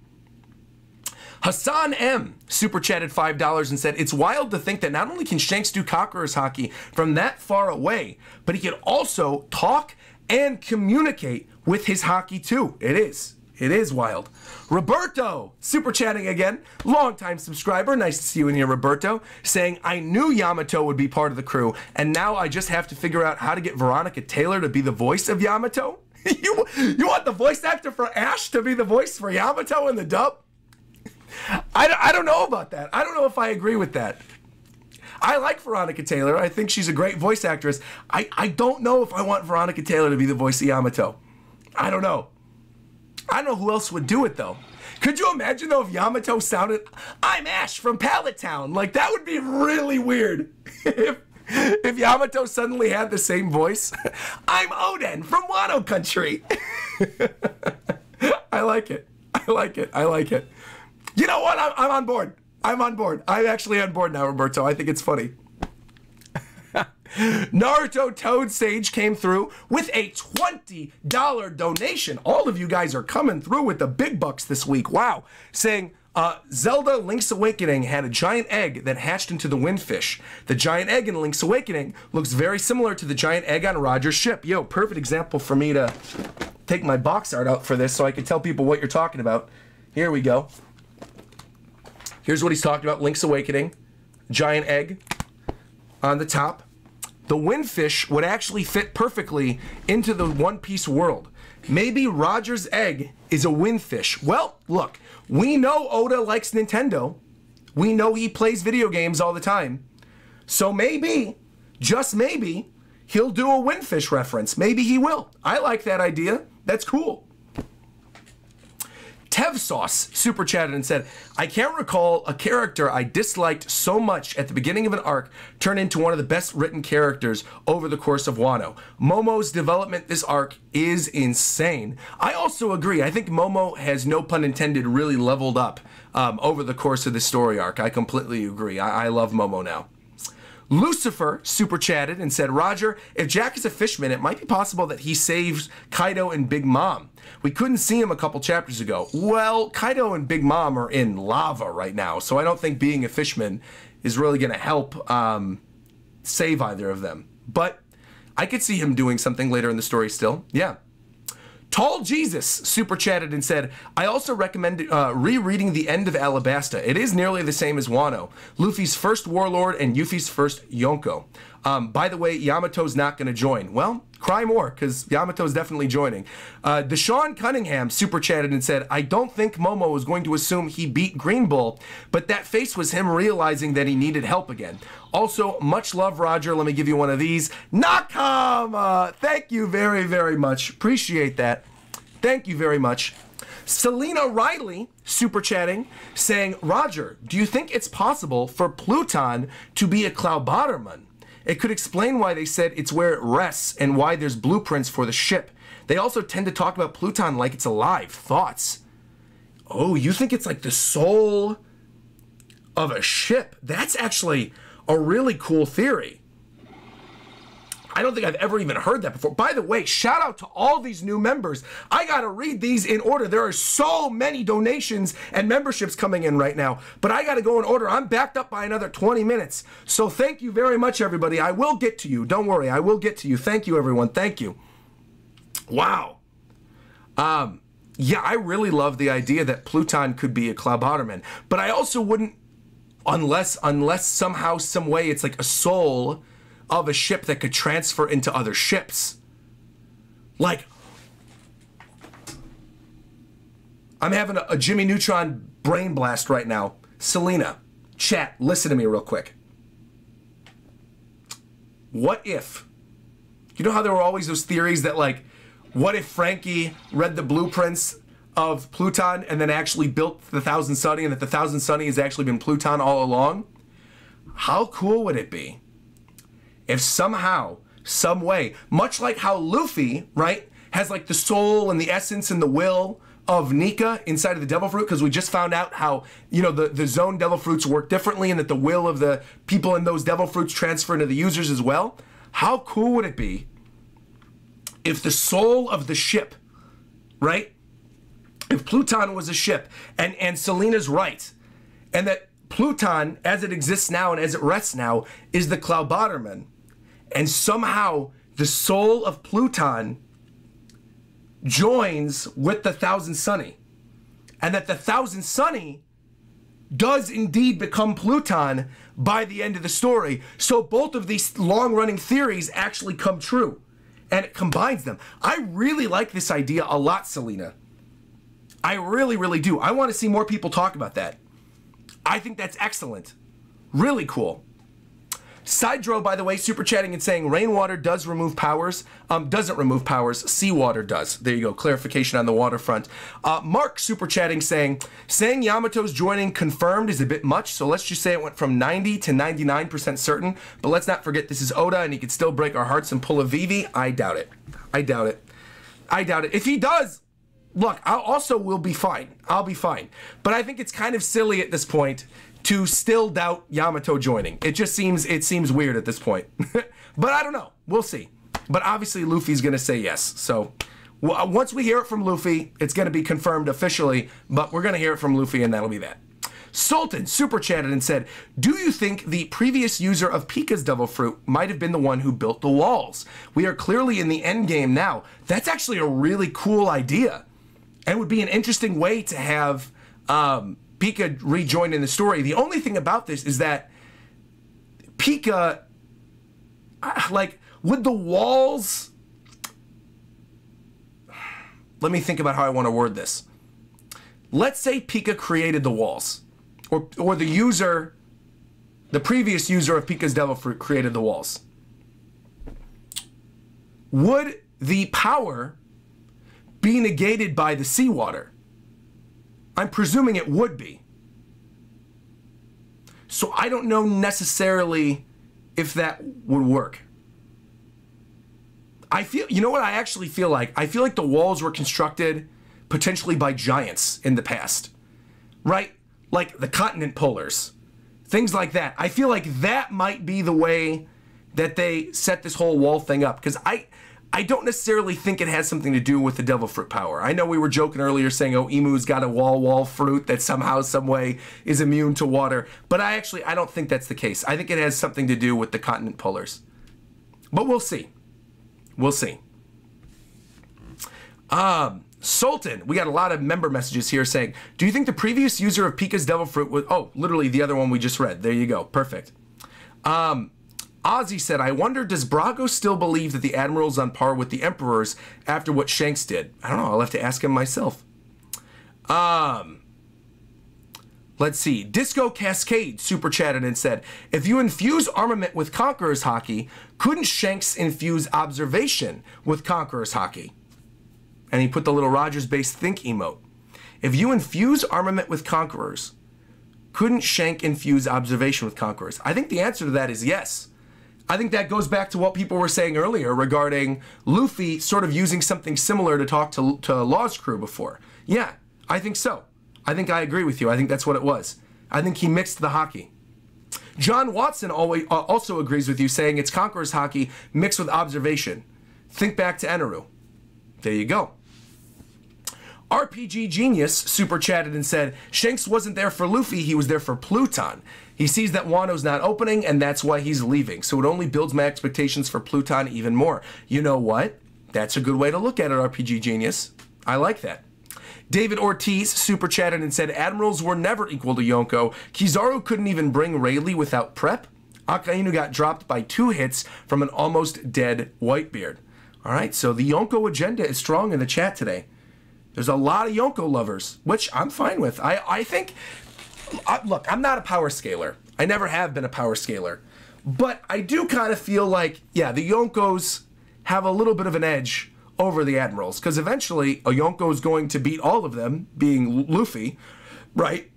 Hassan M. super chatted $5 and said, it's wild to think that not only can Shanks do Conqueror's hockey from that far away, but he can also talk and communicate with his hockey too. It is. It is wild. Roberto, super chatting again, longtime subscriber, nice to see you in here, Roberto, saying, I knew Yamato would be part of the crew, and now I just have to figure out how to get Veronica Taylor to be the voice of Yamato? You want the voice actor for Ash to be the voice for Yamato in the dub? I don't know about that. I don't know if I agree with that. I like Veronica Taylor. I think she's a great voice actress. I don't know if I want Veronica Taylor to be the voice of Yamato. I don't know. I don't know who else would do it, though. Could you imagine, though, if Yamato sounded, I'm Ash from Pallet Town? Like, that would be really weird. If Yamato suddenly had the same voice. I'm Oden from Wano Country. I like it. I like it. I like it. You know what? I'm on board. I'm on board. I'm actually on board now, Roberto. I think it's funny. Naruto Toad Sage came through with a $20 donation. All of you guys are coming through with the big bucks this week. Wow. Saying, Zelda Link's Awakening had a giant egg that hatched into the Windfish. The giant egg in Link's Awakening looks very similar to the giant egg on Roger's ship. Yo, perfect example for me to take my box art out for this so I can tell people what you're talking about. Here we go. Here's what he's talking about. Link's Awakening. Giant egg on the top. The Windfish would actually fit perfectly into the One Piece world. Maybe Roger's egg is a Windfish. Well, look, we know Oda likes Nintendo. We know he plays video games all the time. So maybe, just maybe, he'll do a Windfish reference. Maybe he will. I like that idea. That's cool. Tevsauce super chatted and said, I can't recall a character I disliked so much at the beginning of an arc turn into one of the best written characters over the course of Wano. Momo's development this arc is insane. I also agree. I think Momo has, no pun intended, really leveled up over the course of this story arc. I completely agree. I love Momo now. Lucifer super chatted and said, Roger, if Jack is a fishman, it might be possible that he saves Kaido and Big Mom. We couldn't see him a couple chapters ago. Well, Kaido and Big Mom are in lava right now, so I don't think being a fishman is really going to help save either of them. But I could see him doing something later in the story still. Yeah. Tall Jesus super chatted and said, I also recommend rereading the end of Alabasta. It is nearly the same as Wano. Luffy's first warlord and Yuffie's first Yonko. By the way, Yamato's not going to join. Well, cry more, because Yamato's definitely joining. Deshaun Cunningham super chatted and said, I don't think Momo was going to assume he beat Green Bull, but that face was him realizing that he needed help again. Also, much love, Roger. Let me give you one of these. Nakama! Thank you very, very much. Appreciate that. Thank you very much. Selena Riley super chatting, saying, Roger, do you think it's possible for Pluton to be a Cloudbotterman? It could explain why they said it's where it rests and why there's blueprints for the ship. They also tend to talk about Pluton like it's alive. Thoughts? Oh, you think it's like the soul of a ship? That's actually a really cool theory. I don't think I've ever even heard that before. By the way, shout out to all these new members. I gotta read these in order. There are so many donations and memberships coming in right now, but I gotta go in order. I'm backed up by another 20 minutes. So thank you very much, everybody. I will get to you. Don't worry, I will get to you. Thank you, everyone. Thank you. Wow. Yeah, I really love the idea that Pluton could be a Cloudbottomman, but I also wouldn't, unless somehow, some way, it's like a soul of a ship that could transfer into other ships. Like, I'm having a Jimmy Neutron brain blast right now. Selena, chat, listen to me real quick. What if, you know how there were always those theories that, like, what if Frankie read the blueprints of Pluton and then actually built the Thousand Sunny, and that the Thousand Sunny has actually been Pluton all along? How cool would it be if somehow, some way, much like how Luffy, right, has like the soul and the essence and the will of Nika inside of the Devil Fruit, because we just found out how, you know, the Zone Devil Fruits work differently, and that the will of the people in those Devil Fruits transfer into the users as well. How cool would it be if the soul of the ship, right, if Pluton was a ship, and Selena's right, and that Pluton, as it exists now and as it rests now, is the Cloudbottomman, and somehow the soul of Pluton joins with the Thousand Sunny, and that the Thousand Sunny does indeed become Pluton by the end of the story. So both of these long-running theories actually come true, and it combines them. I really like this idea a lot, Selena. I really, really do. I want to see more people talk about that. I think that's excellent. Really cool. Sidro, by the way, super chatting and saying rainwater does remove powers. Doesn't remove powers. Seawater does. There you go. Clarification on the waterfront. Mark super chatting saying Yamato's joining confirmed is a bit much, so let's just say it went from 90 to 99% certain. But let's not forget this is Oda, and he could still break our hearts and pull a Vivi. I doubt it. I doubt it. I doubt it. If he does, look, we'll be fine. I'll be fine. But I think it's kind of silly at this point to still doubt Yamato joining. It seems weird at this point. But I don't know. We'll see. But obviously Luffy's gonna say yes. So once we hear it from Luffy, it's gonna be confirmed officially, but we're gonna hear it from Luffy and that'll be that. Sultan super chatted and said, do you think the previous user of Pika's Devil Fruit might have been the one who built the walls? We are clearly in the end game now. That's actually a really cool idea, and would be an interesting way to have Pika rejoined in the story. The only thing about this is that Pika, like, would the walls... Let me think about how I want to word this. Let's say Pika created the walls, or the user, the previous user of Pika's Devil Fruit created the walls. Would the power be negated by the seawater? I'm presuming it would be. So I don't know necessarily if that would work. I feel, you know what I actually feel like? I feel like the walls were constructed potentially by giants in the past, right? Like the continent pullers, things like that. I feel like that might be the way that they set this whole wall thing up, because I don't necessarily think it has something to do with the Devil Fruit power. I know we were joking earlier saying, oh, Emu's got a wall fruit that somehow, some way is immune to water. But I don't think that's the case. I think it has something to do with the continent pullers. But we'll see. We'll see. Sultan, we got a lot of member messages here saying, do you think the previous user of Pika's Devil Fruit was, oh, literally the other one we just read. There you go. Perfect. Ozzy said, I wonder, does Brago still believe that the Admiral's on par with the Emperors after what Shanks did? I don't know. I'll have to ask him myself. Let's see. Disco Cascade super chatted and said, if you infuse armament with Conqueror's Haki, couldn't Shanks infuse observation with Conqueror's Haki? And he put the little Rogers-based think emote. If you infuse armament with Conquerors, couldn't Shank infuse observation with Conquerors? I think the answer to that is yes. I think that goes back to what people were saying earlier regarding Luffy sort of using something similar to talk to Law's crew before. Yeah, I think so. I think I agree with you. I think that's what it was. I think he mixed the Haki. John Watson also agrees with you, saying it's Conqueror's hockey mixed with observation. Think back to Eneru. There you go. RPG Genius super chatted and said, Shanks wasn't there for Luffy, he was there for Pluton. He sees that Wano's not opening, and that's why he's leaving. So it only builds my expectations for Pluton even more. You know what? That's a good way to look at it, RPG Genius. I like that. David Ortiz super chatted and said, Admirals were never equal to Yonko. Kizaru couldn't even bring Rayleigh without prep. Akainu got dropped by 2 hits from an almost dead Whitebeard. All right, so the Yonko agenda is strong in the chat today. There's a lot of Yonko lovers, which I'm fine with. I think, look, I'm not a power scaler. I never have been a power scaler. But I do kind of feel like, yeah, the Yonkos have a little bit of an edge over the Admirals, because eventually a Yonko is going to beat all of them, being Luffy, right?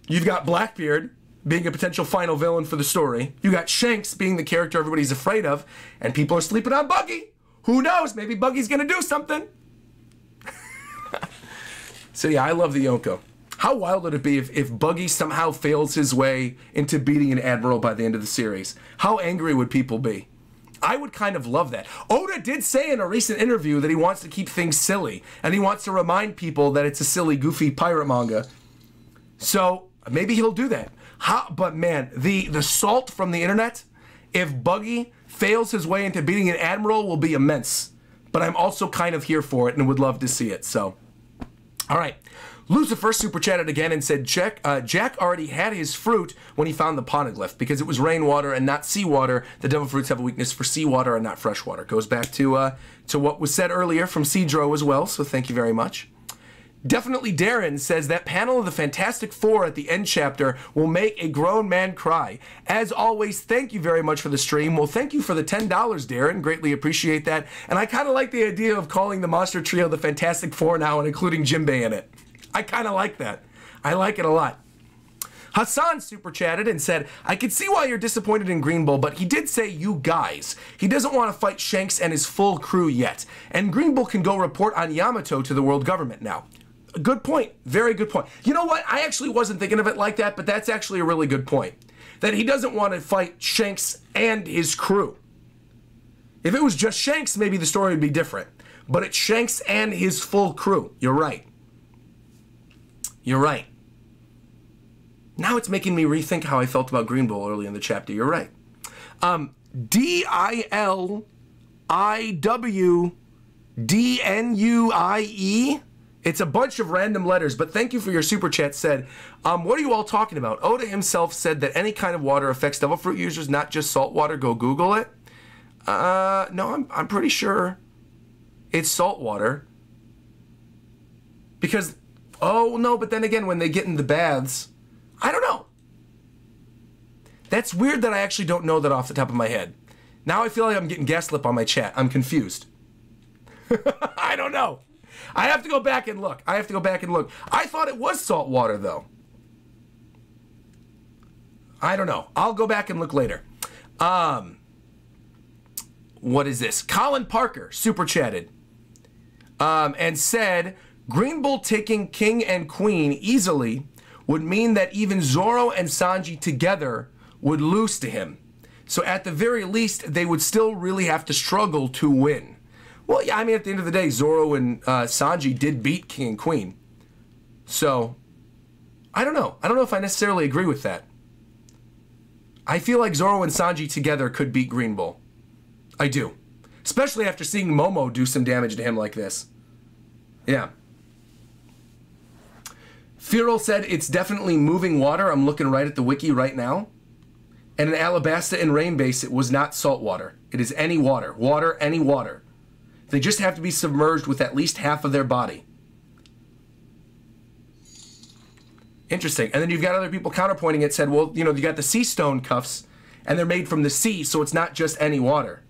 You've got Blackbeard being a potential final villain for the story. You got Shanks being the character everybody's afraid of, and people are sleeping on Buggy. Who knows? Maybe Buggy's gonna do something. So yeah, I love the Yonko. How wild would it be if Buggy somehow fails his way into beating an Admiral by the end of the series? How angry would people be? I would kind of love that. Oda did say in a recent interview that he wants to keep things silly, and he wants to remind people that it's a silly, goofy pirate manga. So maybe he'll do that. But man, the salt from the internet, if Buggy fails his way into beating an Admiral, will be immense. But I'm also kind of here for it and would love to see it. So, all right. Lucifer super chatted again and said Jack already had his fruit when he found the poneglyph because it was rainwater and not seawater. The devil fruits have a weakness for seawater and not freshwater. Goes back to what was said earlier from Cedro as well, so thank you very much. Definitely Darren says that panel of the Fantastic Four at the end chapter will make a grown man cry. As always, thank you very much for the stream. Well, thank you for the $10, Darren. Greatly appreciate that. And I kind of like the idea of calling the monster trio the Fantastic Four now and including Jinbei in it. I kind of like that. I like it a lot. Hassan super chatted and said, I can see why you're disappointed in Green Bull, but he did say you guys. He doesn't want to fight Shanks and his full crew yet. And Green Bull can go report on Yamato to the world government now. Good point. Very good point. You know what? I actually wasn't thinking of it like that, but that's actually a really good point. That he doesn't want to fight Shanks and his crew. If it was just Shanks, maybe the story would be different. But it's Shanks and his full crew. You're right. You're right. Now it's making me rethink how I felt about Green Bull early in the chapter. You're right. D-I-L-I-W-D-N-U-I-E. It's a bunch of random letters, but thank you for your super chat. Said, what are you all talking about? Oda himself said that any kind of water affects devil fruit users, not just salt water. Go Google it. No, I'm pretty sure it's salt water. Because, oh no, but then again, when they get in the baths, I don't know. That's weird that I actually don't know that off the top of my head. Now I feel like I'm getting gaslit on my chat. I'm confused. I don't know. I have to go back and look. I thought it was salt water, though. I don't know. I'll go back and look later. What is this? Colin Parker super chatted and said, Green Bull taking King and Queen easily would mean that even Zoro and Sanji together would lose to him. So at the very least, they would still really have to struggle to win. Well, yeah, I mean, at the end of the day, Zoro and Sanji did beat King and Queen. So, I don't know. I don't know if I necessarily agree with that. I feel like Zoro and Sanji together could beat Green Bull. I do. Especially after seeing Momo do some damage to him like this. Yeah. Firol said it's definitely moving water. I'm looking right at the wiki right now. And in Alabasta and Rain Base, it was not salt water. It is any water. Water, any water. They just have to be submerged with at least half of their body. Interesting. And then you've got other people counterpointing it, said, well, you know, you got the sea stone cuffs, and they're made from the sea, so it's not just any water.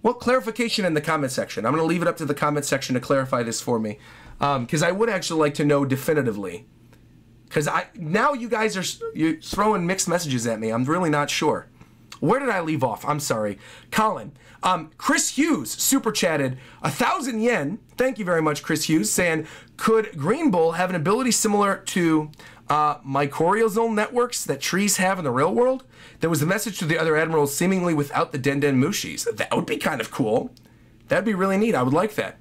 Well, clarification in the comment section. I'm going to leave it up to the comment section to clarify this for me. Because I would actually like to know definitively. Because now you guys are throwing mixed messages at me. I'm really not sure. Where did I leave off? I'm sorry. Colin. Chris Hughes super chatted 1,000 yen. Thank you very much, Chris Hughes, saying, could Green Bull have an ability similar to mycorrhizal networks that trees have in the real world? There was a message to the other admirals seemingly without the Den Mushis. That would be kind of cool. That'd be really neat. I would like that.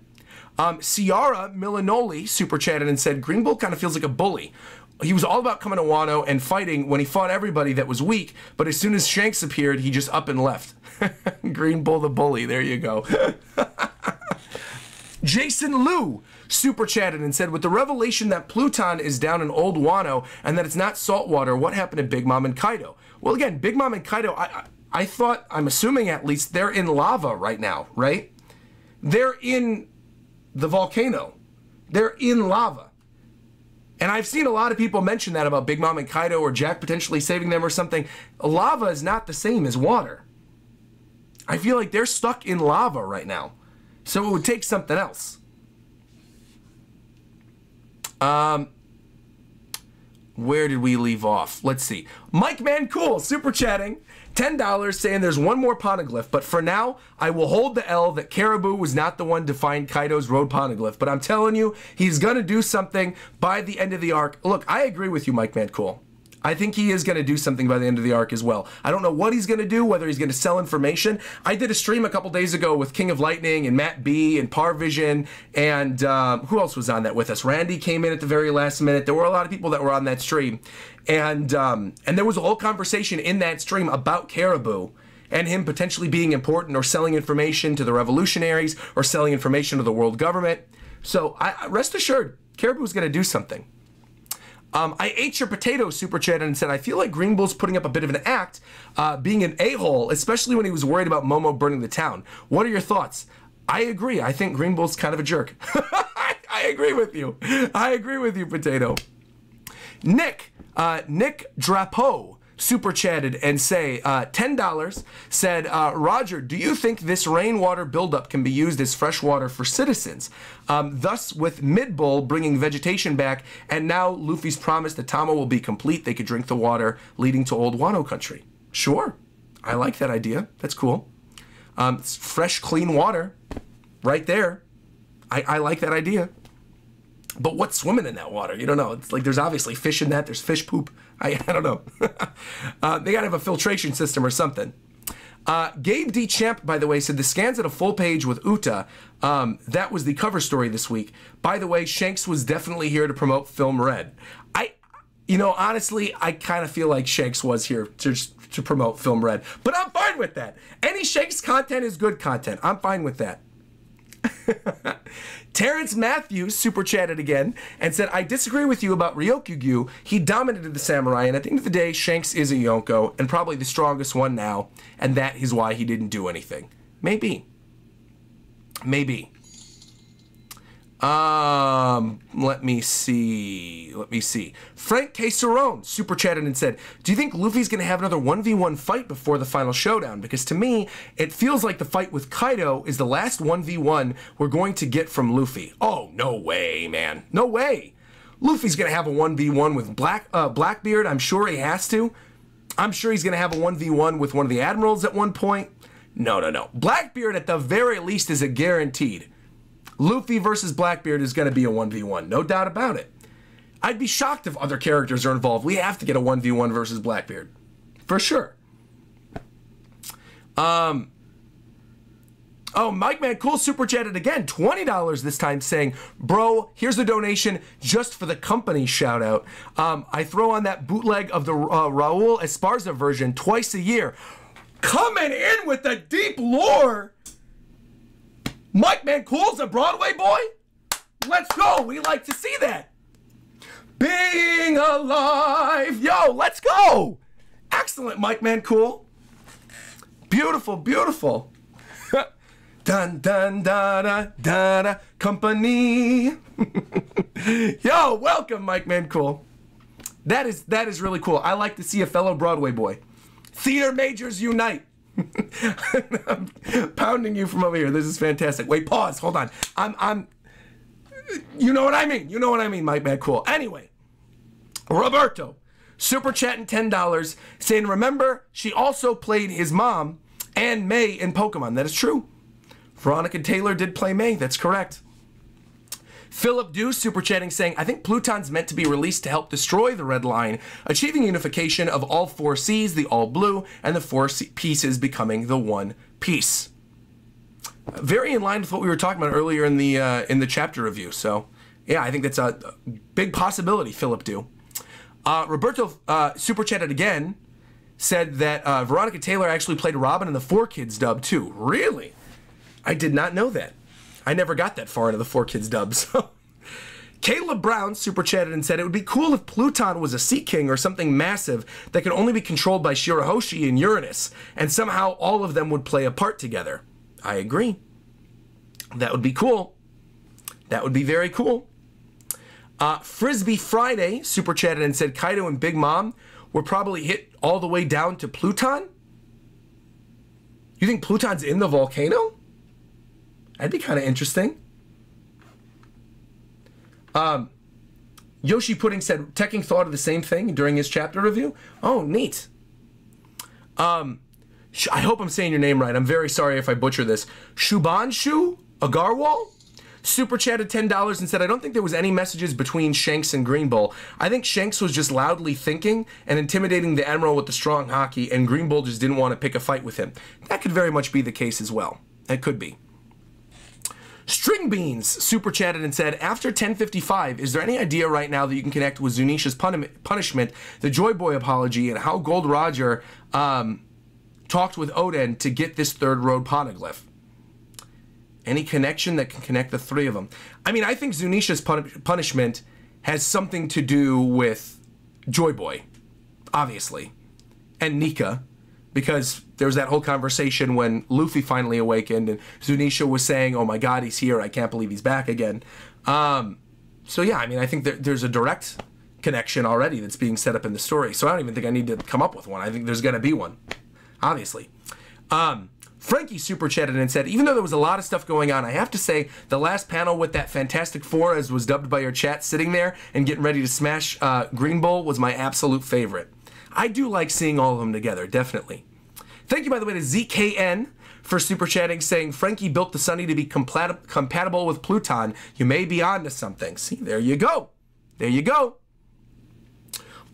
Ciara Milanoli super chatted and said, Green Bull kind of feels like a bully. He was all about coming to Wano and fighting when he fought everybody that was weak, but as soon as Shanks appeared, he just up and left. Green Bull the bully. There you go. Jason Liu super chatted and said, with the revelation that Pluton is down in Old Wano and that it's not saltwater, what happened to Big Mom and Kaido? Well, again, Big Mom and Kaido, I thought, I'm assuming at least, they're in lava right now, right? They're in the volcano. They're in lava. And I've seen a lot of people mention that about Big Mom and Kaido or Jack potentially saving them or something. Lava is not the same as water. I feel like they're stuck in lava right now. So it would take something else. Where did we leave off? Let's see. Mike Mancool, super chatting. $10 saying there's one more poneglyph, but for now, I will hold the L that Caribou was not the one to find Kaido's road poneglyph. But I'm telling you, he's going to do something by the end of the arc. Look, I agree with you, Mike Mancool. I think he is going to do something by the end of the arc as well. I don't know what he's going to do, whether he's going to sell information. I did a stream a couple days ago with King of Lightning and Matt B and Parvision and who else was on that with us? Randy came in at the very last minute. There were a lot of people that were on that stream. And there was a whole conversation in that stream about Caribou and him potentially being important or selling information to the revolutionaries or selling information to the world government. So rest assured, Caribou's going to do something. I ate your potato super chat and said, I feel like Green Bull's putting up a bit of an act, being an a-hole, especially when he was worried about Momo burning the town. What are your thoughts? I agree. I think Green Bull's kind of a jerk. I agree with you. I agree with you, Potato. Nick Drapeau super chatted and say $10 said, Roger, do you think this rainwater buildup can be used as fresh water for citizens? Thus, with Mid-Bull bringing vegetation back, and now Luffy's promise that Tama will be complete, they could drink the water leading to Old Wano country. Sure. I like that idea. That's cool. It's fresh, clean water right there. I like that idea. But what's swimming in that water? You don't know. It's like there's obviously fish in that. There's fish poop. I don't know. They got to have a filtration system or something. Gabe D. Champ, by the way, said the scans at a full page with Uta. That was the cover story this week. By the way, Shanks was definitely here to promote Film Red. You know, honestly, I kind of feel like Shanks was here to promote Film Red. But I'm fine with that. Any Shanks content is good content. I'm fine with that. Terrence Matthews super chatted again and said, I disagree with you about Ryokugyu. He dominated the samurai, and at the end of the day, Shanks is a Yonko, and probably the strongest one now, and that is why he didn't do anything. Maybe. Maybe. Let me see. Frank K. Cerrone super chatted and said, do you think Luffy's going to have another 1v1 fight before the final showdown? Because to me, it feels like the fight with Kaido is the last 1v1 we're going to get from Luffy. Oh, no way, man. No way. Luffy's going to have a 1v1 with Blackbeard. I'm sure he has to. I'm sure he's going to have a 1v1 with one of the admirals at one point. No. Blackbeard at the very least is a guaranteed. Luffy versus Blackbeard is going to be a 1v1, no doubt about it. I'd be shocked if other characters are involved. We have to get a 1v1 versus Blackbeard. For sure. Oh, Mike Mancool super chatted again, $20 this time, saying, bro, here's the donation just for the company shout out. I throw on that bootleg of the Raul Esparza version twice a year. Coming in with the deep lore. Mike Mancool's a Broadway boy? Let's go. We like to see that. Being alive. Yo, let's go. Excellent, Mike Mancool. Beautiful, beautiful. Dun, dun, da, da, da, da, company. Yo, welcome, Mike Mancool. That is really cool. I like to see a fellow Broadway boy. Theater majors unite. I'm pounding you from over here. This is fantastic. Wait, pause. Hold on. I'm. You know what I mean. You know what I mean, Mike Mancool. Anyway, Roberto, super chatting $10, saying, remember, she also played his mom and May in Pokemon. That is true. Veronica Taylor did play May. That's correct. Philip Dew super chatting saying, I think Pluton's meant to be released to help destroy the Red Line, achieving unification of all 4 Cs, the all blue, and the 4 pieces becoming the one piece. Very in line with what we were talking about earlier in the chapter review. So, yeah, I think that's a big possibility, Philip Dew. Roberto super chatted again, said that Veronica Taylor actually played Robin in the 4Kids dub too. Really? I did not know that. I never got that far into the 4Kids dubs. Caleb Brown super chatted and said it would be cool if Pluton was a Sea King or something massive that could only be controlled by Shirahoshi and Uranus, and somehow all of them would play a part together. I agree. That would be cool. That would be very cool. Frisbee Friday super chatted and said Kaido and Big Mom were probably hit all the way down to Pluton? You think Pluton's in the volcano? That'd be kind of interesting. Yoshi Pudding said Tekking thought of the same thing during his chapter review. Oh, neat. I hope I'm saying your name right. I'm very sorry if I butcher this. Shubanshu Agarwal super chatted $10 and said, I don't think there was any messages between Shanks and Green Bull. I think Shanks was just loudly thinking and intimidating the Admiral with the strong hockey, and Green Bull just didn't want to pick a fight with him. That could very much be the case as well. That could be. String Beans super chatted and said, after 1055, is there any idea right now that you can connect with Zunisha's punishment, the Joy Boy apology, and how Gold Roger talked with Oden to get this third road poneglyph? Any connection that can connect the 3 of them? I mean, I think Zunisha's punishment has something to do with Joy Boy, obviously, and Nika, because there was that whole conversation when Luffy finally awakened and Zunisha was saying, oh my god, he's here, I can't believe he's back again. So yeah, I mean, I think there's a direct connection already that's being set up in the story, so I don't even think I need to come up with one. I think there's going to be one, obviously. Frankie super chatted and said, even though there was a lot of stuff going on, I have to say the last panel with that Fantastic Four, as was dubbed by your chat, sitting there and getting ready to smash Green Bull was my absolute favorite. I do like seeing all of them together, definitely. Thank you, by the way, to ZKN for super chatting, saying Frankie built the Sunny to be compatible with Pluton. You may be on to something. See, there you go. There you go.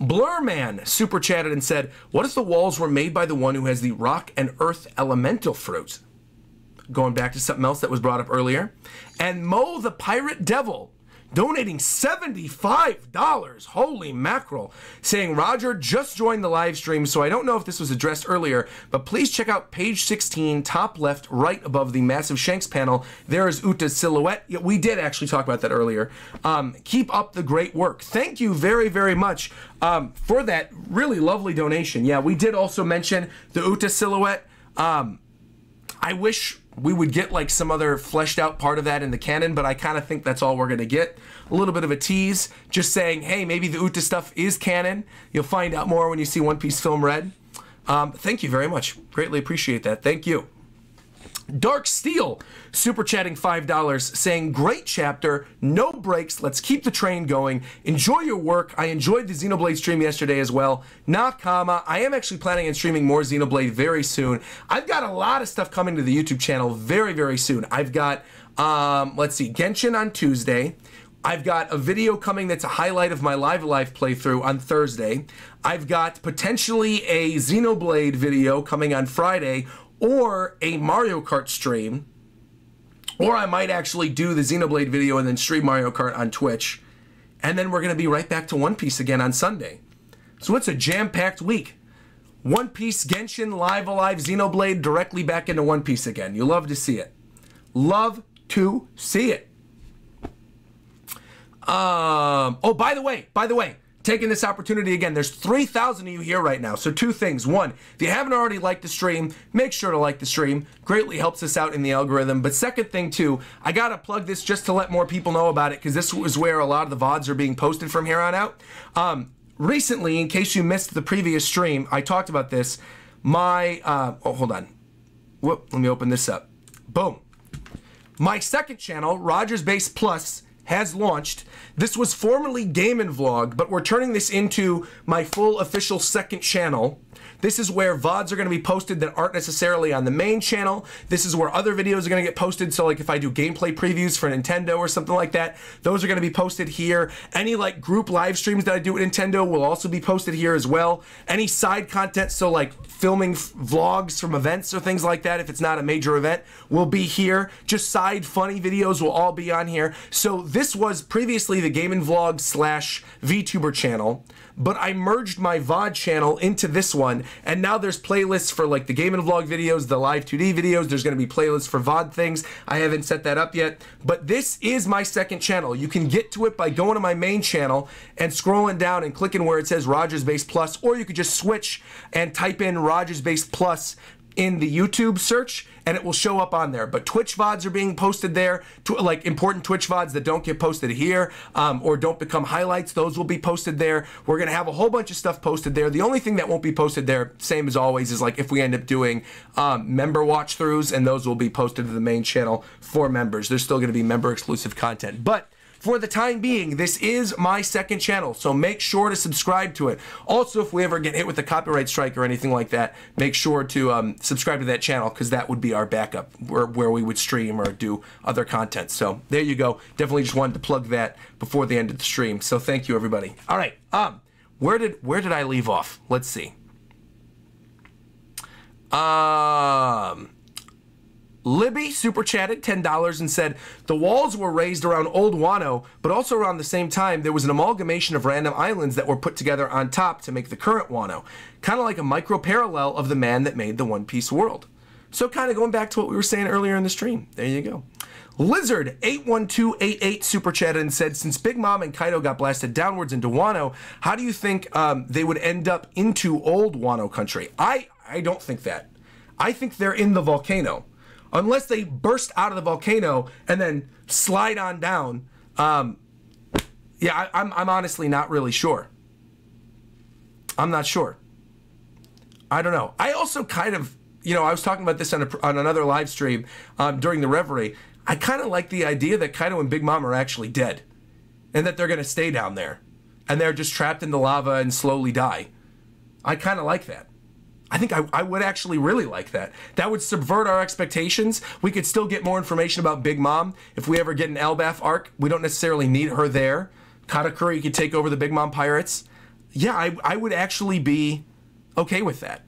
Blurman super chatted and said, what if the walls were made by the one who has the rock and earth elemental fruit? Going back to something else that was brought up earlier. And Mo the Pirate Devil donating $75. Holy mackerel. Saying, Roger just joined the live stream, so I don't know if this was addressed earlier, but please check out page 16, top left, right above the massive Shanks panel. There is Uta's silhouette. Yeah, we did actually talk about that earlier. Keep up the great work. Thank you very, very much for that really lovely donation. Yeah, we did also mention the Uta silhouette. I wish we would get like some other fleshed out part of that in the canon, but I kind of think that's all we're going to get. A little bit of a tease, just saying, hey, maybe the Uta stuff is canon. You'll find out more when you see One Piece Film Red. Thank you very much. Greatly appreciate that. Thank you. Dark Steel super chatting $5, saying, great chapter, no breaks, let's keep the train going, enjoy your work. I enjoyed the Xenoblade stream yesterday as well. Nakama, I am actually planning on streaming more Xenoblade very soon. I've got a lot of stuff coming to the YouTube channel very, very soon. I've got, let's see, Genshin on Tuesday. I've got a video coming that's a highlight of my Live Alive playthrough on Thursday. I've got potentially a Xenoblade video coming on Friday, or a Mario Kart stream, or I might actually do the Xenoblade video and then stream Mario Kart on Twitch, and then we're going to be right back to One Piece again on Sunday. So it's a jam-packed week. One Piece, Genshin, Live Alive, Xenoblade, directly back into One Piece again. You love to see it. Love to see it. Oh, by the way, taking this opportunity again, there's 3,000 of you here right now, so 2 things. 1, if you haven't already liked the stream, make sure to like the stream. Greatly helps us out in the algorithm. But second thing, too, I gotta plug this just to let more people know about it, because this is where a lot of the VODs are being posted from here on out. Recently, in case you missed the previous stream, I talked about this. Oh, hold on. Whoop, let me open this up. Boom. My second channel, Rogers Base Plus, has launched. This was formerly Game and Vlog, but we're turning this into my full official second channel. This is where VODs are going to be posted that aren't necessarily on the main channel. This is where other videos are going to get posted. So like if I do gameplay previews for Nintendo or something like that, those are going to be posted here. Any like group live streams that I do at Nintendo will also be posted here as well. Any side content, so like filming vlogs from events or things like that, if it's not a major event, will be here. Just side funny videos will all be on here. So this was previously the Game and Vlog / VTuber channel, but I merged my VOD channel into this one, and now there's playlists for like the Game and Vlog videos, the live 2D videos. There's going to be playlists for VOD things. I haven't set that up yet, but this is my second channel. You can get to it by going to my main channel and scrolling down and clicking where it says Rogers Base Plus, or you could just switch and type in Rogers Base Plus in the YouTube search and it will show up on there. But Twitch VODs are being posted there, like important Twitch VODs that don't get posted here or don't become highlights, those will be posted there. We're gonna have a whole bunch of stuff posted there. The only thing that won't be posted there, same as always, is like if we end up doing member watch throughs, and those will be posted to the main channel for members. There's still gonna be member exclusive content. But for the time being, this is my second channel, so make sure to subscribe to it. Also, if we ever get hit with a copyright strike or anything like that, make sure to subscribe to that channel, because that would be our backup, where we would stream or do other content. So there you go. Definitely just wanted to plug that before the end of the stream. So thank you, everybody. All right, where did I leave off? Let's see. Libby super chatted $10 and said, the walls were raised around Old Wano, but also around the same time there was an amalgamation of random islands that were put together on top to make the current Wano. Kind of like a micro parallel of the man that made the One Piece world. So kind of going back to what we were saying earlier in the stream. There you go. Lizard 81288 super chatted and said, since Big Mom and Kaido got blasted downwards into Wano, how do you think they would end up into Old Wano country? I don't think that. I think they're in the volcano. Unless they burst out of the volcano and then slide on down. Yeah, I'm honestly not really sure. I'm not sure. I don't know. I also kind of, you know, I was talking about this on another live stream during the Reverie. I kind of like the idea that Kaido and Big Mom are actually dead. And that they're going to stay down there. And they're just trapped in the lava and slowly die. I kind of like that. I think I would actually really like that. That would subvert our expectations. We could still get more information about Big Mom. If we ever get an Elbaf arc, we don't necessarily need her there. Katakuri could take over the Big Mom pirates. Yeah, I would actually be okay with that.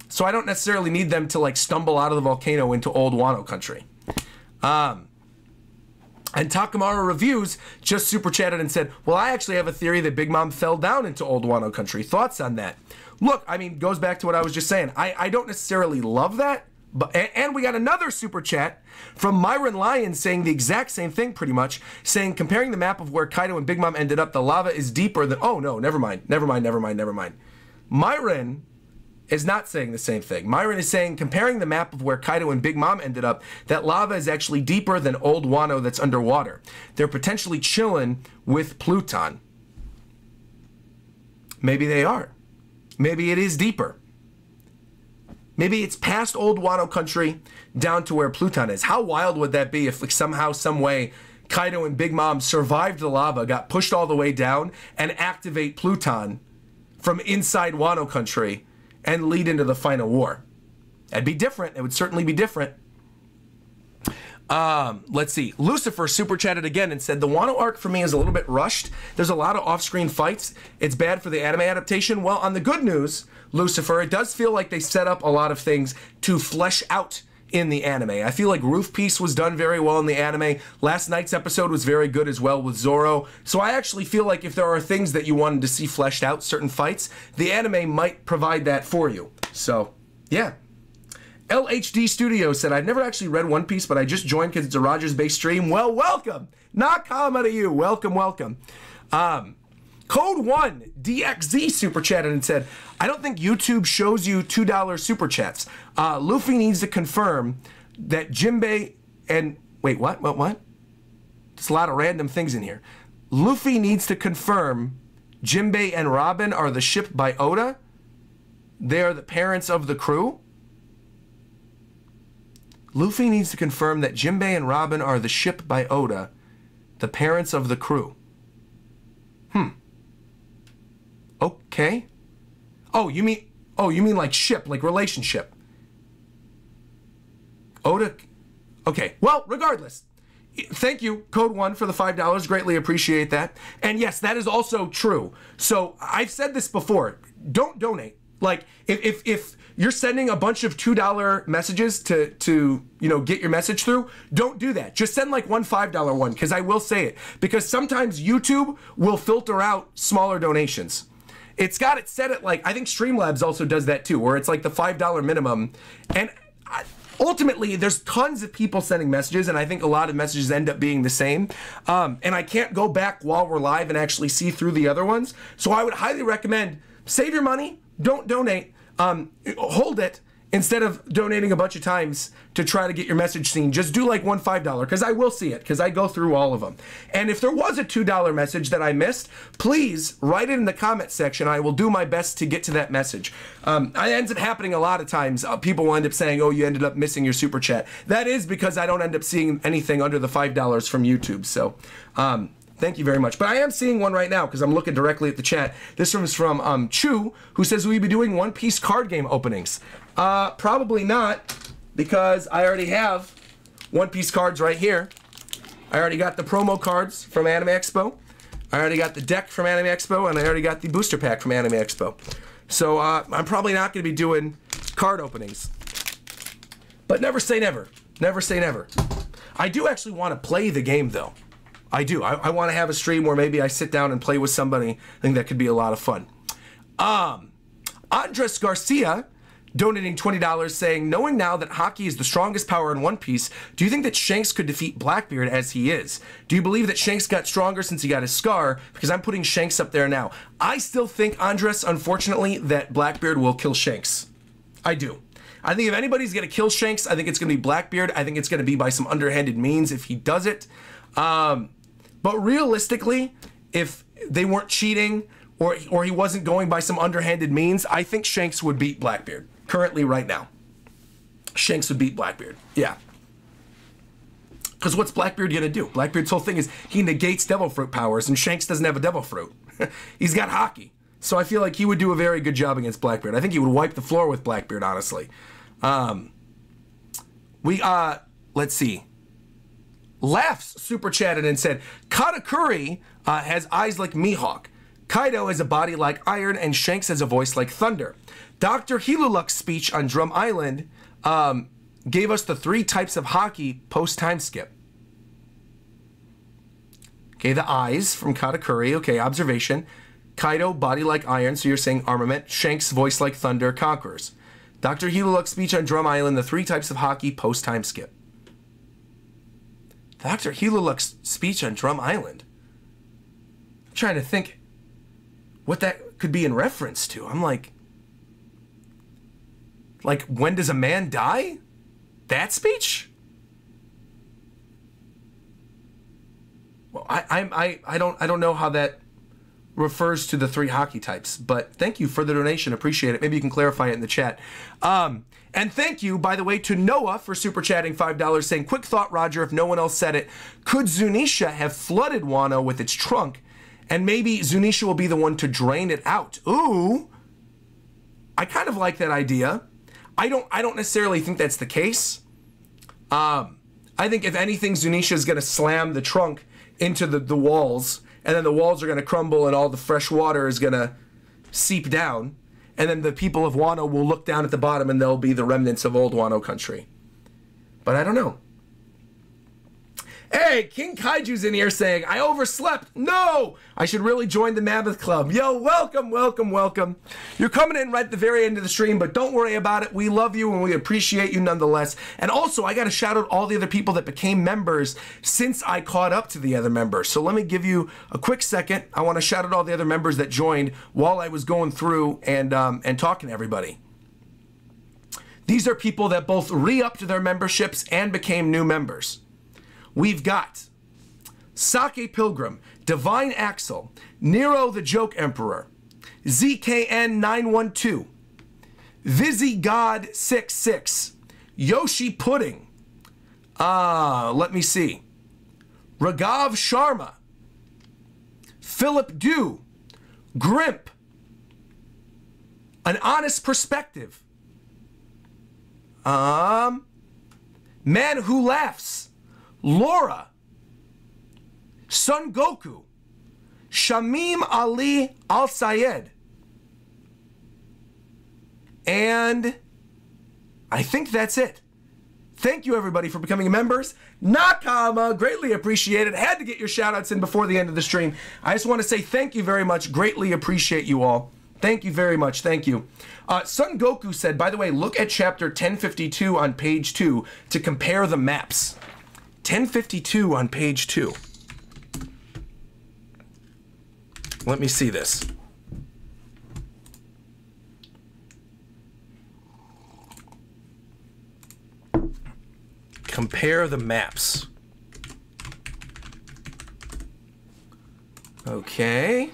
So I don't necessarily need them to like stumble out of the volcano into Old Wano country. And Takamara Reviews just super chatted and said, well, I actually have a theory that Big Mom fell down into Old Wano country. Thoughts on that? Look, I mean, goes back to what I was just saying. I don't necessarily love that, but and we got another super chat from Myron Lyon saying the exact same thing pretty much, saying comparing the map of where Kaido and Big Mom ended up, the lava is deeper than, oh no, never mind. Myron is not saying the same thing. Myron is saying comparing the map of where Kaido and Big Mom ended up, that lava is actually deeper than Old Wano that's underwater. They're potentially chilling with Pluton. Maybe they are. Maybe it is deeper. Maybe it's past Old Wano country down to where Pluton is. How wild would that be if like, somehow, some way, Kaido and Big Mom survived the lava, got pushed all the way down, and activate Pluton from inside Wano country and lead into the final war? That'd be different. It would certainly be different. Let's see. Lucifer super chatted again and said, the Wano arc for me is a little bit rushed. There's a lot of off-screen fights. It's bad for the anime adaptation. Well, on the good news, Lucifer, it does feel like they set up a lot of things to flesh out in the anime. I feel like Roof Piece was done very well in the anime. Last night's episode was very good as well with Zoro. So I actually feel like if there are things that you wanted to see fleshed out, certain fights, the anime might provide that for you. So, yeah. LHD Studio said, I've never actually read One Piece, but I just joined because it's a Rogers Base stream. Well, welcome. Nakama to you. Welcome, welcome. Code 1 DXZ super chatted and said, I don't think YouTube shows you $2 super chats. Luffy needs to confirm that Jinbei and... Wait, what? There's a lot of random things in here. Luffy needs to confirm Jinbei and Robin are the ship by Oda. They are the parents of the crew. Luffy needs to confirm that Jinbei and Robin are the ship by Oda. The parents of the crew. Okay. Oh, you mean like ship, like relationship. Oda. Okay. Well, regardless. Thank you, Code 1, for the $5. Greatly appreciate that. And yes, that is also true. So I've said this before. Don't donate. Like, if you're sending a bunch of $2 messages to get your message through, don't do that. Just send like one $5 one, because I will say it. Because sometimes YouTube will filter out smaller donations. It's got it set at like, I think Streamlabs also does that too, where it's like the $5 minimum. And ultimately, there's tons of people sending messages, and I think a lot of messages end up being the same. And I can't go back while we're live and actually see through the other ones. So I would highly recommend, save your money, don't donate, hold it, instead of donating a bunch of times to try to get your message seen. Just do like one $5, because I will see it, because I go through all of them. And if there was a $2 message that I missed, please write it in the comment section. I will do my best to get to that message. It ends up happening a lot of times. People will end up saying, oh, you ended up missing your super chat. That is because I don't end up seeing anything under the $5 from YouTube. So, thank you very much. But I am seeing one right now because I'm looking directly at the chat. This one is from Chu, who says, will you be doing One Piece card game openings? Probably not, because I already have One Piece cards right here. I already got the promo cards from Anime Expo. I already got the deck from Anime Expo, and I already got the booster pack from Anime Expo. So I'm probably not going to be doing card openings. But never say never. Never say never. I do actually want to play the game, though. I do. I want to have a stream where maybe I sit down and play with somebody. I think that could be a lot of fun. Andres Garcia donating $20, saying, knowing now that Haki is the strongest power in One Piece, do you think that Shanks could defeat Blackbeard as he is? Do you believe that Shanks got stronger since he got his scar? Because I'm putting Shanks up there now. I still think, Andres, unfortunately, that Blackbeard will kill Shanks. I do. I think if anybody's going to kill Shanks, I think it's going to be Blackbeard. I think it's going to be by some underhanded means if he does it. But realistically, if they weren't cheating or he wasn't going by some underhanded means, I think Shanks would beat Blackbeard. Currently, right now. Shanks would beat Blackbeard. Yeah. Because what's Blackbeard going to do? Blackbeard's whole thing is he negates Devil Fruit powers, and Shanks doesn't have a Devil Fruit. He's got Haki. So I feel like he would do a very good job against Blackbeard. I think he would wipe the floor with Blackbeard, honestly. Let's see. Laughs super chatted and said, Katakuri has eyes like Mihawk. Kaido has a body like iron, and Shanks has a voice like thunder. Dr. Hiluluk's speech on Drum Island gave us the 3 types of Haki post-time skip. Okay, the eyes from Katakuri. Okay, observation. Kaido, body like iron, so you're saying armament. Shanks, voice like thunder, conquerors. Dr. Hiluluk's speech on Drum Island, the 3 types of Haki post-time skip. Dr. Hiluluk's speech on Drum Island. I'm trying to think what that could be in reference to. I'm like, when does a man die? That speech? Well, I don't know how that refers to the 3 Haki types, but thank you for the donation. Appreciate it. Maybe you can clarify it in the chat. And thank you, by the way, to Noah for super chatting $5, saying, quick thought, Roger, if no one else said it, could Zunisha have flooded Wano with its trunk, and maybe Zunisha will be the one to drain it out? Ooh, I kind of like that idea. I don't necessarily think that's the case. I think if anything, Zunisha is going to slam the trunk into the walls, and then the walls are going to crumble and all the fresh water is going to seep down. And then the people of Wano will look down at the bottom and they'll be the remnants of old Wano country. But I don't know. Hey, King Kaiju's in here saying, I overslept. No! I should really join the Mammoth Club. Yo, welcome, welcome, welcome. You're coming in right at the very end of the stream, but don't worry about it. We love you and we appreciate you nonetheless. And also, I got to shout out all the other people that became members since I caught up to the other members. So let me give you a quick second. I want to shout out all the other members that joined while I was going through and talking to everybody. These are people that both re-upped their memberships and became new members. We've got Sake Pilgrim, Divine Axel, Nero the Joke Emperor, ZKN912, Vizzy God 66, Yoshi Pudding, let me see, Raghav Sharma, Philip Dew, Grimp, An Honest Perspective, Man Who Laughs, Laura, Son Goku, Shamim Ali Al-Sayed, and I think that's it. Thank you, everybody, for becoming members. Nakama, greatly appreciated. Had to get your shout-outs in before the end of the stream. I just want to say thank you very much. Greatly appreciate you all. Thank you very much. Thank you. Son Goku said, by the way, look at chapter 1052 on page 2 to compare the maps. 1052 on page 2. Let me see this. Compare the maps. Okay.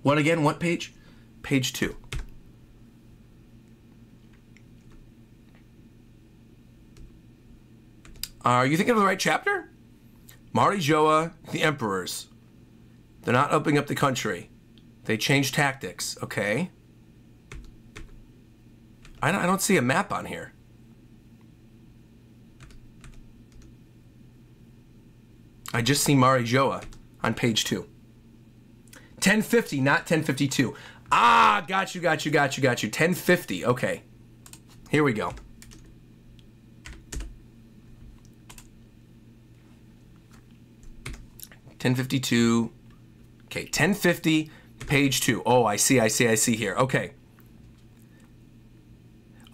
What again? What page? Page 2. Are you thinking of the right chapter? Mari Joa, the Emperors. They're not opening up the country. They changed tactics. Okay. I don't see a map on here. I just see Mari Joa on page 2. 1050, not 1052. Ah, got you. 1050, okay. Here we go. $10.52. Okay, 1050, page 2. Oh, I see here. Okay.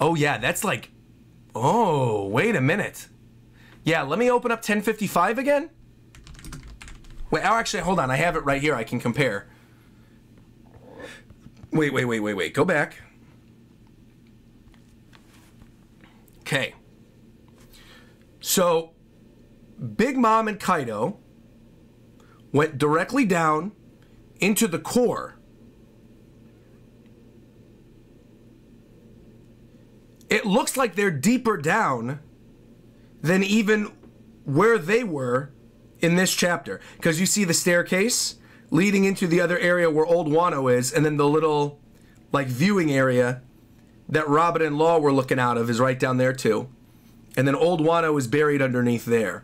Oh, yeah, that's like... Oh, wait a minute. Yeah, let me open up 1055 again. Wait, oh, actually, hold on. I have it right here. I can compare. Wait. Go back. Okay. So, Big Mom and Kaido went directly down into the core. It looks like they're deeper down than even where they were in this chapter, because you see the staircase leading into the other area where Old Wano is, and then the little like viewing area that Robin and Law were looking out of is right down there too, and then Old Wano is buried underneath there,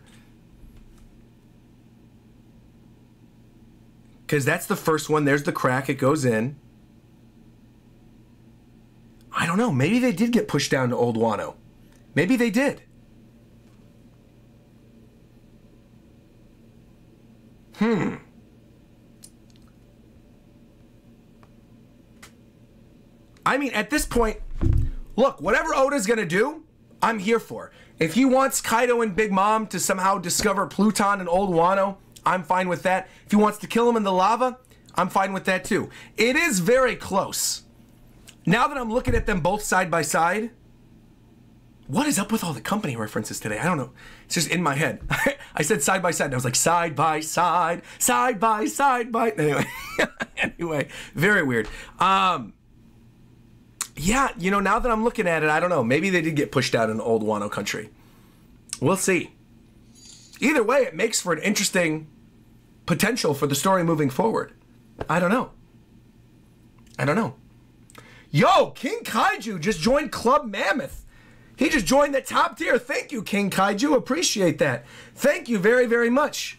because that's the first one. There's the crack, it goes in. I don't know, maybe they did get pushed down to Old Wano. Maybe they did. I mean, at this point, look, whatever Oda's gonna do, I'm here for. If he wants Kaido and Big Mom to somehow discover Pluton and Old Wano, I'm fine with that. If he wants to kill him in the lava, I'm fine with that too. It is very close. Now that I'm looking at them both side by side, what is up with all the company references today? I don't know. It's just in my head. I said side by side, and I was like, side by side, side by side by... Anyway, very weird. Yeah, you know, now that I'm looking at it, I don't know. Maybe they did get pushed out in Old Wano country. We'll see. Either way, it makes for an interesting potential for the story moving forward. I don't know. Yo, King Kaiju just joined Club Mammoth. He just joined the top tier. Thank you, King Kaiju. Appreciate that. Thank you very, very much.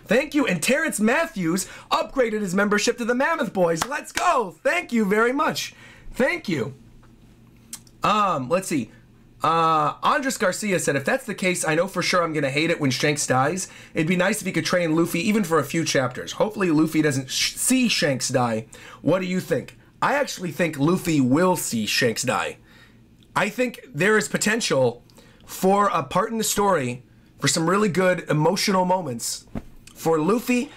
Thank you. And Terrence Matthews upgraded his membership to the Mammoth Boys. Let's go. Thank you very much. Thank you. Let's see. Andres Garcia said, if that's the case, I know for sure I'm going to hate it when Shanks dies. It'd be nice if he could train Luffy even for a few chapters. Hopefully Luffy doesn't see Shanks die. What do you think? I actually think Luffy will see Shanks die. I think there is potential for a part in the story, for some really good emotional moments, for Luffy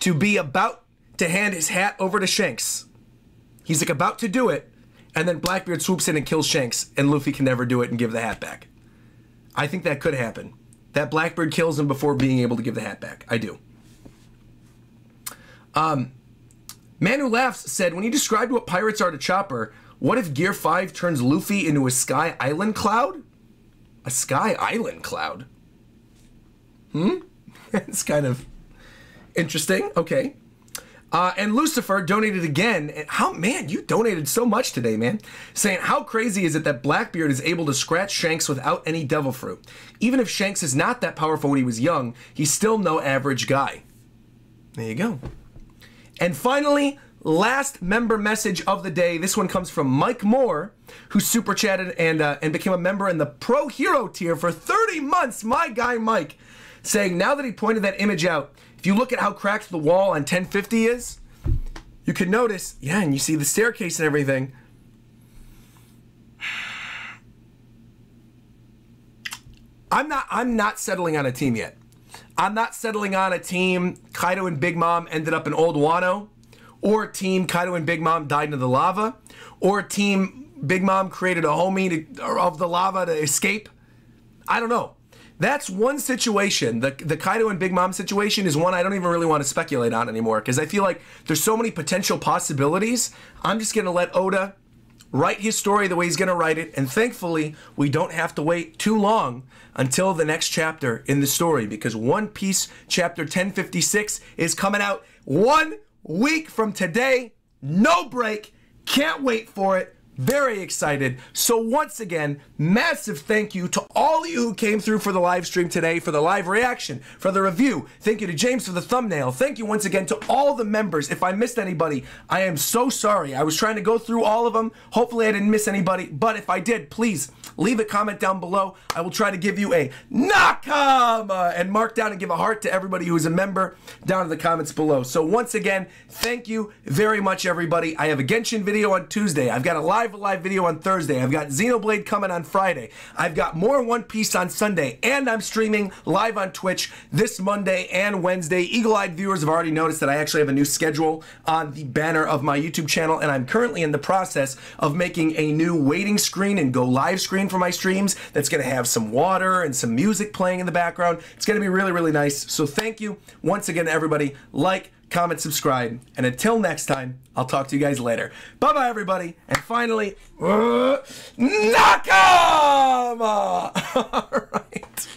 to be about to hand his hat over to Shanks. He's like about to do it, and then Blackbeard swoops in and kills Shanks, and Luffy can never do it and give the hat back. I think that could happen. That Blackbeard kills him before being able to give the hat back. I do. Man Who Laughs said, when he described what pirates are to Chopper, what if Gear 5 turns Luffy into a Sky Island cloud? A Sky Island cloud? It's kind of interesting. Okay. And Lucifer donated again. Man, you donated so much today, man. Saying, how crazy is it that Blackbeard is able to scratch Shanks without any devil fruit? Even if Shanks is not that powerful when he was young, he's still no average guy. There you go. And finally, last member message of the day. This one comes from Mike Moore, who super chatted and became a member in the Pro Hero tier for 30 months. My guy Mike, saying, now that he pointed that image out, if you look at how cracked the wall on 1050 is, you can notice, yeah, and you see the staircase and everything. I'm not settling on a team yet. I'm not settling on a team Kaido and Big Mom ended up in Old Wano, or a team Kaido and Big Mom died into the lava, or a team Big Mom created a homie of the lava to escape. I don't know. That's one situation. The Kaido and Big Mom situation is one I don't even really want to speculate on anymore, because I feel like there's so many potential possibilities. I'm just going to let Oda write his story the way he's going to write it, and thankfully we don't have to wait too long until the next chapter in the story, because One Piece chapter 1056 is coming out 1 week from today. No break. Can't wait for it. Very excited. So once again, massive thank you to all of you who came through for the live stream today, for the live reaction, for the review. Thank you to James for the thumbnail. Thank you once again to all the members. If I missed anybody, I am so sorry. I was trying to go through all of them. Hopefully I didn't miss anybody, but if I did, please leave a comment down below. I will try to give you a Nakama and mark down and give a heart to everybody who is a member down in the comments below. So once again, thank you very much, everybody. I have a Genshin video on Tuesday. I've got a live video on Thursday. I've got Xenoblade coming on Friday. I've got more One Piece on Sunday, and I'm streaming live on Twitch this Monday and Wednesday. Eagle-eyed viewers have already noticed that I actually have a new schedule on the banner of my YouTube channel, and I'm currently in the process of making a new waiting screen and go live screen for my streams that's going to have some water and some music playing in the background. It's going to be really, really nice. So thank you once again to everybody. Like, comment, subscribe, and until next time, I'll talk to you guys later. Bye-bye, everybody. And finally, Nakama! All right.